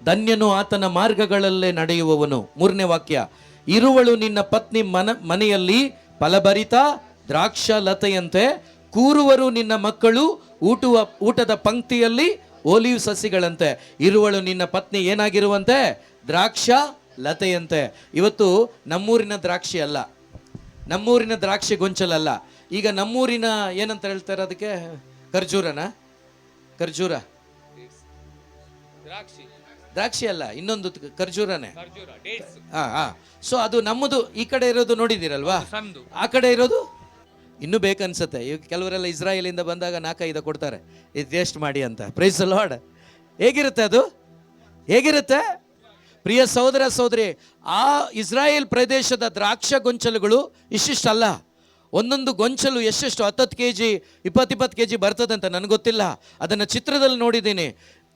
ಧನ್ಯನು ಆತನ ಮಾರ್ಗಗಳಲ್ಲೇ ನಡೆಯುವವನು. ಮೂರನೇ ವಾಕ್ಯ, ಇರುವಳು ನಿನ್ನ ಪತ್ನಿ ಮನೆಯಲ್ಲಿ ಫಲಭರಿತ ದ್ರಾಕ್ಷ ಲತೆಯಂತೆ, ಕೂರುವರು ನಿನ್ನ ಮಕ್ಕಳು ಊಟದ ಪಂಕ್ತಿಯಲ್ಲಿ ಓಲಿವ್ ಸಸಿಗಳಂತೆ. ಇರುವಳು ನಿನ್ನ ಪತ್ನಿ ಏನಾಗಿರುವಂತೆ? ದ್ರಾಕ್ಷ ಲತೆಯಂತೆ. ಇವತ್ತು ನಮ್ಮೂರಿನ ದ್ರಾಕ್ಷಿ ಅಲ್ಲ, ನಮ್ಮೂರಿನ ದ್ರಾಕ್ಷಿ ಗೊಂಚಲಲ್ಲ. ಈಗ ನಮ್ಮೂರಿನ ಏನಂತ ಹೇಳ್ತಾರೆ ಅದಕ್ಕೆ? ಖರ್ಜೂರ ದ್ರಾಕ್ಷಿ ಅಲ್ಲ, ಇನ್ನೊಂದು ಖರ್ಜೂರನೇ. ಸೊ ಅದು ನಮ್ಮದು ಈ ಕಡೆ ಇರೋದು ನೋಡಿದಿರಲ್ವಾ, ಆ ಕಡೆ ಇರೋದು ಇನ್ನೂ ಬೇಕನ್ಸುತ್ತೆ. ಈಗ ಕೆಲವರೆಲ್ಲ ಇಸ್ರಾಯೇಲಿಂದ ಬಂದಾಗ 4-5 ಕೊಡ್ತಾರೆ, ಇದು ಟೇಸ್ಟ್ ಮಾಡಿ ಅಂತ. Price the lord. ಹೇಗಿರುತ್ತೆ ಅದು? ಹೇಗಿರುತ್ತೆ ಪ್ರಿಯ ಸಹೋದರ ಸಹೋದರಿ? ಆ ಇಸ್ರಾಯೇಲ್ ಪ್ರದೇಶದ ದ್ರಾಕ್ಷ ಗೊಂಚಲುಗಳು ಇಷ್ಟಿಷ್ಟಲ್ಲ. ಒಂದೊಂದು ಗೊಂಚಲು ಎಷ್ಟೆಷ್ಟು 10 kg 20 kg ಬರ್ತದಂತ ನನಗೆ ಗೊತ್ತಿಲ್ಲ, ಅದನ್ನು ಚಿತ್ರದಲ್ಲಿ ನೋಡಿದ್ದೀನಿ.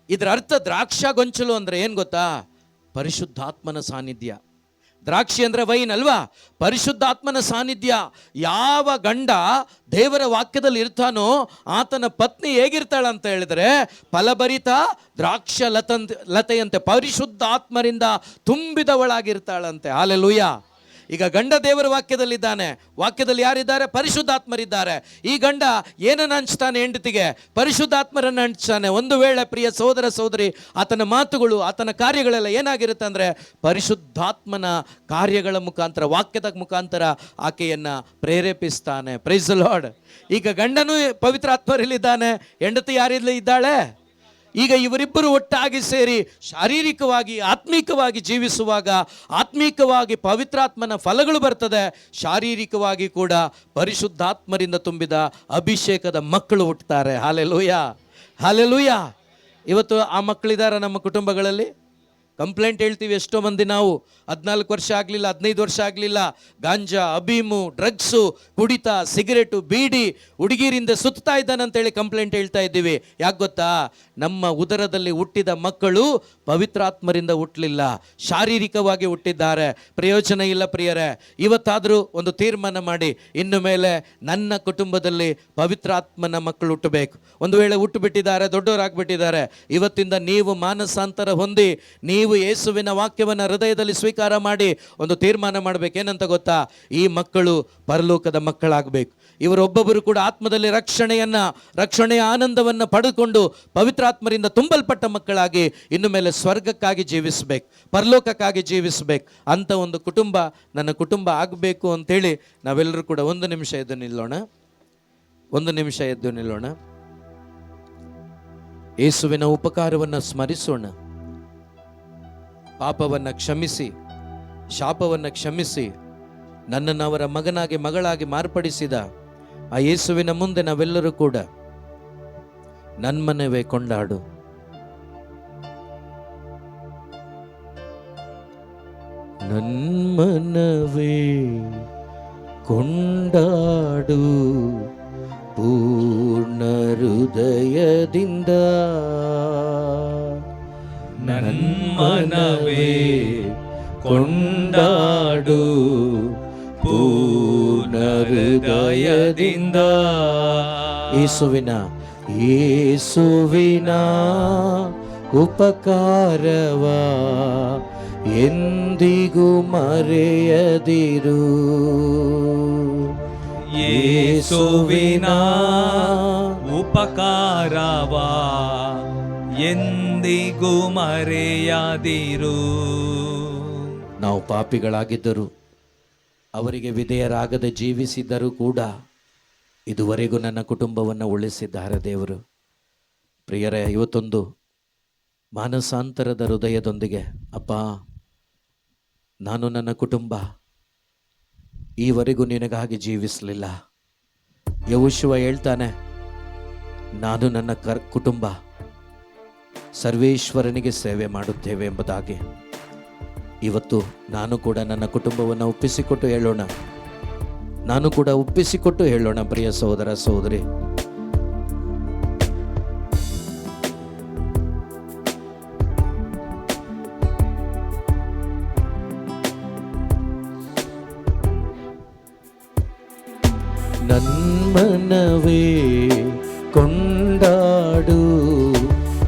ಇದರ ಅರ್ಥ ದ್ರಾಕ್ಷ ಗೊಂಚಲು ಅಂದರೆ ಏನು ಗೊತ್ತಾ? ಪರಿಶುದ್ಧಾತ್ಮನ ಸಾನ್ನಿಧ್ಯ. ದ್ರಾಕ್ಷಿ ಅಂದರೆ ವೈನ್ ಅಲ್ವಾ? ಪರಿಶುದ್ಧಾತ್ಮನ ಸಾನ್ನಿಧ್ಯ. ಯಾವ ಗಂಡ ದೇವರ ವಾಕ್ಯದಲ್ಲಿ ಇರ್ತಾನೋ ಆತನ ಪತ್ನಿ ಹೇಗಿರ್ತಾಳಂತ ಹೇಳಿದ್ರೆ ಫಲಭರಿತ ದ್ರಾಕ್ಷ ಲತೆಯಂತೆ, ಪರಿಶುದ್ಧಾತ್ಮರಿಂದ ತುಂಬಿದವಳಾಗಿರ್ತಾಳಂತೆ. ಹಲ್ಲೆಲೂಯಾ. ಈಗ ಗಂಡ ದೇವರ ವಾಕ್ಯದಲ್ಲಿದ್ದಾನೆ. ವಾಕ್ಯದಲ್ಲಿ ಯಾರಿದ್ದಾರೆ? ಪರಿಶುದ್ಧಾತ್ಮರಿದ್ದಾರೆ. ಈ ಗಂಡ ಏನನ್ನು ಹಂಚ್ತಾನೆ? ಹೆಂಡತಿಗೆ ಪರಿಶುದ್ಧಾತ್ಮರನ್ನು ಹಂಚ್ತಾನೆ. ಒಂದು ವೇಳೆ ಪ್ರಿಯ ಸಹೋದರ ಸಹೋದರಿ, ಆತನ ಮಾತುಗಳು ಆತನ ಕಾರ್ಯಗಳೆಲ್ಲ ಏನಾಗಿರುತ್ತೆ ಅಂದರೆ ಪರಿಶುದ್ಧಾತ್ಮನ ಕಾರ್ಯಗಳ ಮುಖಾಂತರ, ವಾಕ್ಯದ ಮುಖಾಂತರ ಆಕೆಯನ್ನು ಪ್ರೇರೇಪಿಸ್ತಾನೆ. Price the lord. ಈಗ ಗಂಡನೂ ಪವಿತ್ರಾತ್ಮರಲ್ಲಿದ್ದಾನೆ, ಹೆಂಡತಿ ಯಾರಲ್ಲಿ ಇದ್ದಾಳೆ? ಈಗ ಇವರಿಬ್ಬರು ಒಟ್ಟಾಗಿ ಸೇರಿ ಶಾರೀರಿಕವಾಗಿ ಆತ್ಮೀಕವಾಗಿ ಜೀವಿಸುವಾಗ ಆತ್ಮೀಕವಾಗಿ ಪವಿತ್ರಾತ್ಮನ ಫಲಗಳು ಬರ್ತದೆ. ಶಾರೀರಿಕವಾಗಿ ಕೂಡ ಪರಿಶುದ್ಧಾತ್ಮರಿಂದ ತುಂಬಿದ ಅಭಿಷೇಕದ ಮಕ್ಕಳು ಹುಟ್ಟುತ್ತಾರೆ. Hallelujah, hallelujah. ಇವತ್ತು ಆ ಮಕ್ಕಳಿದ್ದಾರೆ ನಮ್ಮ ಕುಟುಂಬಗಳಲ್ಲಿ. ಕಂಪ್ಲೇಂಟ್ ಹೇಳ್ತೀವಿ ಎಷ್ಟೋ ಮಂದಿ ನಾವು, 14 ವರ್ಷ ಆಗಲಿಲ್ಲ, 15 ವರ್ಷ ಆಗಲಿಲ್ಲ, ಗಾಂಜಾ, ಅಬೀಮು, ಡ್ರಗ್ಸು, ಕುಡಿತ, ಸಿಗರೇಟು, ಬೀಡಿ, ಹುಡುಗಿರಿಂದ ಸುತ್ತಾ ಇದ್ದಾನಂತೇಳಿ ಕಂಪ್ಲೇಂಟ್ ಹೇಳ್ತಾ ಇದ್ದೀವಿ. ಯಾಕೆ ಗೊತ್ತಾ? ನಮ್ಮ ಉದರದಲ್ಲಿ ಹುಟ್ಟಿದ ಮಕ್ಕಳು ಪವಿತ್ರಾತ್ಮರಿಂದ ಹುಟ್ಟಲಿಲ್ಲ, ಶಾರೀರಿಕವಾಗಿ ಹುಟ್ಟಿದ್ದಾರೆ. ಪ್ರಯೋಜನ ಇಲ್ಲ ಪ್ರಿಯರೇ. ಇವತ್ತಾದರೂ ಒಂದು ತೀರ್ಮಾನ ಮಾಡಿ, ಇನ್ನು ಮೇಲೆ ನನ್ನ ಕುಟುಂಬದಲ್ಲಿ ಪವಿತ್ರಾತ್ಮನ ಮಕ್ಕಳು ಹುಟ್ಟಬೇಕು. ಒಂದು ವೇಳೆ ಹುಟ್ಟುಬಿಟ್ಟಿದ್ದಾರೆ, ದೊಡ್ಡವರಾಗ್ಬಿಟ್ಟಿದ್ದಾರೆ, ಇವತ್ತಿಂದ ನೀವು ಮಾನಸಾಂತರ ಹೊಂದಿ ನೀವು ಯೇಸುವಿನ ವಾಕ್ಯವನ್ನು ಹೃದಯದಲ್ಲಿ ಸ್ವೀಕಾರ ಮಾಡಿ ಒಂದು ತೀರ್ಮಾನ ಮಾಡಬೇಕು. ಏನಂತ ಗೊತ್ತಾ? ಈ ಮಕ್ಕಳು ಪರಲೋಕದ ಮಕ್ಕಳಾಗಬೇಕು. ಇವರೊಬ್ಬೊಬ್ಬರು ಕೂಡ ಆತ್ಮದಲ್ಲಿ ರಕ್ಷಣೆಯ ಆನಂದವನ್ನು ಪಡೆದುಕೊಂಡು ಪವಿತ್ರಾತ್ಮರಿಂದ ತುಂಬಲ್ಪಟ್ಟ ಮಕ್ಕಳಾಗಿ ಇನ್ನು ಮೇಲೆ ಸ್ವರ್ಗಕ್ಕಾಗಿ ಜೀವಿಸಬೇಕು, ಪರಲೋಕಕ್ಕಾಗಿ ಜೀವಿಸಬೇಕು ಅಂತ ಒಂದು ಕುಟುಂಬ ನನ್ನ ಕುಟುಂಬ ಆಗಬೇಕು ಅಂತೇಳಿ ನಾವೆಲ್ಲರೂ ಕೂಡ ಒಂದು ನಿಮಿಷ ಎದ್ದು ನಿಲ್ಲೋಣ. ಯೇಸುವಿನ ಉಪಕಾರವನ್ನು ಸ್ಮರಿಸೋಣ. ಪಾಪವನ್ನು ಕ್ಷಮಿಸಿ, ಶಾಪವನ್ನು ಕ್ಷಮಿಸಿ, ನನ್ನನ್ನು ಅವರ ಮಗನಾಗಿ ಮಗಳಾಗಿ ಮಾರ್ಪಡಿಸಿದ ಆ ಯೇಸುವಿನ ಮುಂದೆ ನಾವೆಲ್ಲರೂ ಕೂಡ ನನ್ಮನವೇ ಕೊಂಡಾಡು. ನನ್ಮನವೇ ಕೊಂಡಾಡು ಪೂರ್ಣ ಹೃದಯದಿಂದ, ನನ್ಮನವೇ ಕೊಂಡಾಡು ಪೂರ್ಣ ಹೃದಯದಿಂದ. ಯೇಸುವಿನ ಉಪಕಾರವ ಎಂದಿಗೂ ಮರೆಯದಿರು. ಯೇಸುವಿನ ಉಪಕಾರವ ಎಂದಿಗೂ ಮರೆಯದಿರು. ನಾವು ಪಾಪಿಗಳಾಗಿದ್ದರು, ಅವರಿಗೆ ವಿಧೇಯರಾಗದೆ ಜೀವಿಸಿದ್ದರೂ ಕೂಡ ಇದುವರೆಗೂ ನನ್ನ ಕುಟುಂಬವನ್ನು ಉಳಿಸಿದ್ದಾರೆ ದೇವರು. ಪ್ರಿಯರೇ, ಇವತ್ತೊಂದು ಮಾನಸಾಂತರದ ಹೃದಯದೊಂದಿಗೆ, ಅಪ್ಪ, ನಾನು ನನ್ನ ಕುಟುಂಬ ಈವರೆಗೂ ನಿನಗಾಗಿ ಜೀವಿಸಲಿಲ್ಲ. ಯೆಹೋಶುವ ಹೇಳ್ತಾನೆ, ನಾನು ನನ್ನ ಕುಟುಂಬ ಸರ್ವೇಶ್ವರನಿಗೆ ಸೇವೆ ಮಾಡುತ್ತೇವೆ ಎಂಬುದಾಗಿ. ಇವತ್ತು ನಾನು ಕೂಡ ನನ್ನ ಕುಟುಂಬವನ್ನು ಒಪ್ಪಿಸಿಕೊಟ್ಟು ಹೇಳೋಣ. ನಾನು ಕೂಡ ಒಪ್ಪಿಸಿಕೊಟ್ಟು ಹೇಳೋಣ ಪ್ರಿಯ ಸಹೋದರ ಸಹೋದರಿ. ನನ್ಮನವೇ ಕೊಂಡಾಡು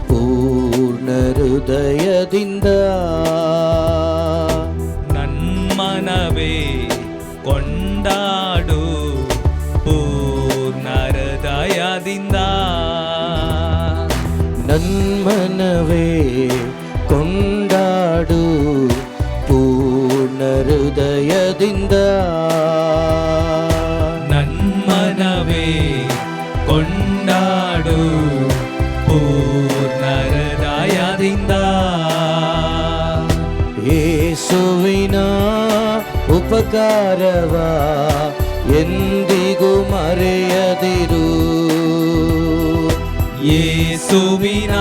ಪೂರ್ಣ ಹೃದಯದಿಂದ, ನನ್ಮನವೇ ಕೊಂಡಾಡು ಪೂರ್ಣ ಹೃದಯದಿಂದ, ನನ್ಮನವೇ ಕೊಂಡಾಡು ಪೂರ್ಣ ಹೃದಯದಿಂದ, ನನ್ಮನವೇ ಕೊಂಡಾಡು ಪೂರ್ಣ ಹೃದಯದಿಂದ. ಯೇಸುವಿನ ಉಪಕಾರವ ಎಂದಿಗೂ ಮರೆಯದಿರು. ಯೇಸುವಿನ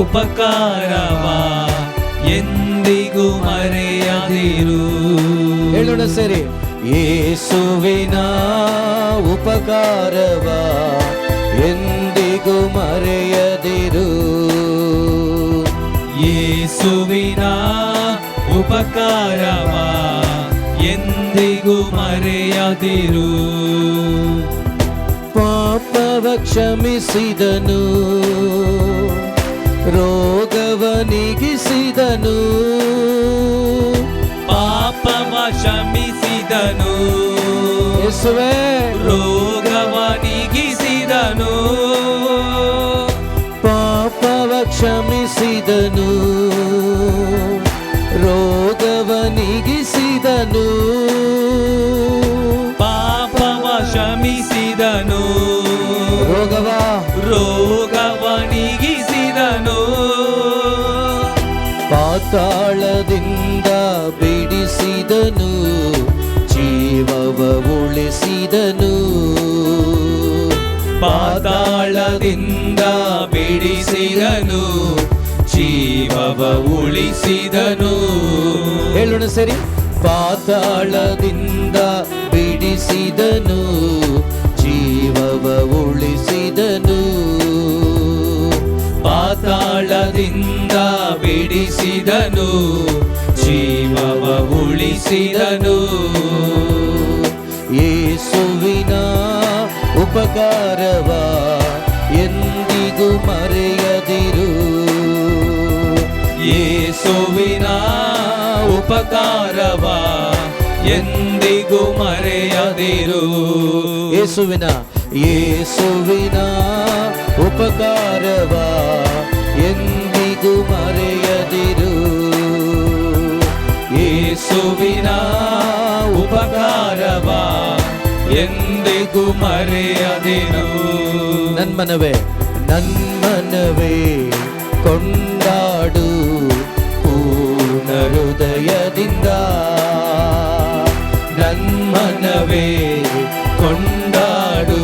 ಉಪಕಾರವ ಎಂದಿಗೂ ಮರೆಯದಿರು. ಹೇಳೋಣ ಸೇರಿ, ಯೇಸುವಿನ ಉಪಕಾರವ ಎಂದಿಗೂ ಮರೆಯದಿರು. ಯೇಸುವಿನ ಉಪಕಾರವ ಎಂದಿಗೂ ಮರೆಯದಿರು. ಪಾಪವ ಕ್ಷಮಿಸಿದನು, ರೋಗವ ನೀಗಿಸಿದನು. ಪಾಪವ ಕ್ಷಮಿಸಿದನು, ಯೇಸುವೇ ರೋಗವ ನೀಗಿಸಿದನು. ಪಾಪವ ಕ್ಷಮಿಸಿದನು, ರೋಗವ ನೀಗಿಸಿದನು. ಪಾಪವ ಕ್ಷಮಿಸಿದನು, ರೋಗವ ನೀಗಿಸಿದನು. ಪಾತಾಳದಿಂದ ಬಿಡಿಸಿದನು, ಜೀವವ ಉಳಿಸಿದನು. ಪಾತಾಳದಿಂದ ಬಿಡಿಸಿದನು, ಜೀವವ ಉಳಿಸಿದನು. ಹೇಳೋಣ ಸರಿ, ಪಾತಾಳದಿಂದ ಬಿಡಿಸಿದನು, ಜೀವವ ಉಳಿಸಿದನು. ಪಾತಾಳದಿಂದ ಬಿಡಿಸಿದನು, ಜೀವವ ಉಳಿಸಿದನು. ಯೇಸುವಿನ ಉಪಕಾರವ ಎಂದಿಗೂ ಮರೆಯದಿರು. ಯೇಸುವಿನ ಉಪಕಾರವ ಎಂದಿಗೂ ಮರೆಯದಿರು. ಯೇಸುವಿನ ಉಪಕಾರವ ಎಂದಿಗೂ ಮರೆಯದಿರು. ಯೇಸುವಿನ ಉಪಕಾರವ ಎಂದಿಗೂ ಮರೆಯದಿರು. ನನ್ಮನವೇ ಕೊಂಡಾಡು ಪೂರ್ಣ ಹೃದಯದಿಂದ, ನನ್ಮನವೇ ಕೊಂಡಾಡು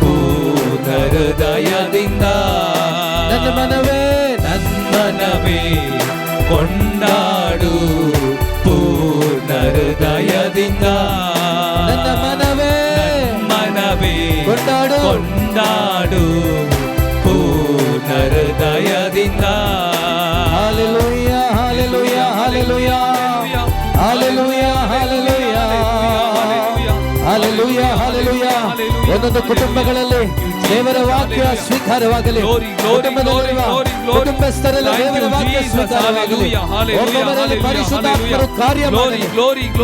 ಪೂರ್ಣ ಹೃದಯದಿಂದ. ನನ್ಮನವೇ ಕೊಂಡಾಡು ಪೂರ್ಣ ಹೃದಯದಿಂದ. ನನ್ನ ಮನವೇ ಕೊಂಡಾಡು ಪೂರ್ಣ ಹೃದಯದಿಂದ. Hallelujah, hallelujah, hallelujah, hallelujah, hallelujah, hallelujah, hallelujah. ಒಂದೊಂದು ಕುಟುಂಬಗಳಲ್ಲಿ ದೇವರ ವಾಕ್ಯ ಸ್ವೀಕಾರವಾಗಲಿ. ಕುಟುಂಬಸ್ಥರಲ್ಲಿ ದೇವರ ವಾಕ್ಯ ಸ್ವೀಕಾರವಾಗಲಿ. ಒಬ್ಬೊಬ್ಬರಲ್ಲಿ ಪರಿಶುದ್ಧಾತ್ಮರು ಕಾರ್ಯ ಮಾಡಲಿ.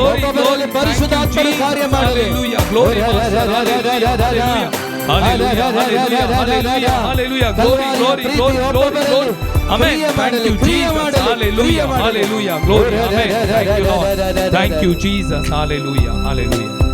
ಒಬ್ಬೊಬ್ಬರಲ್ಲಿ ಪರಿಶುದ್ಧಾತ್ಮರು ಕಾರ್ಯ ಮಾಡಲಿ. Amen. Thank you, Jesus. Hallelujah. Hallelujah. Glory. Amen. Thank you, Lord. Thank you, Jesus. Hallelujah. Hallelujah.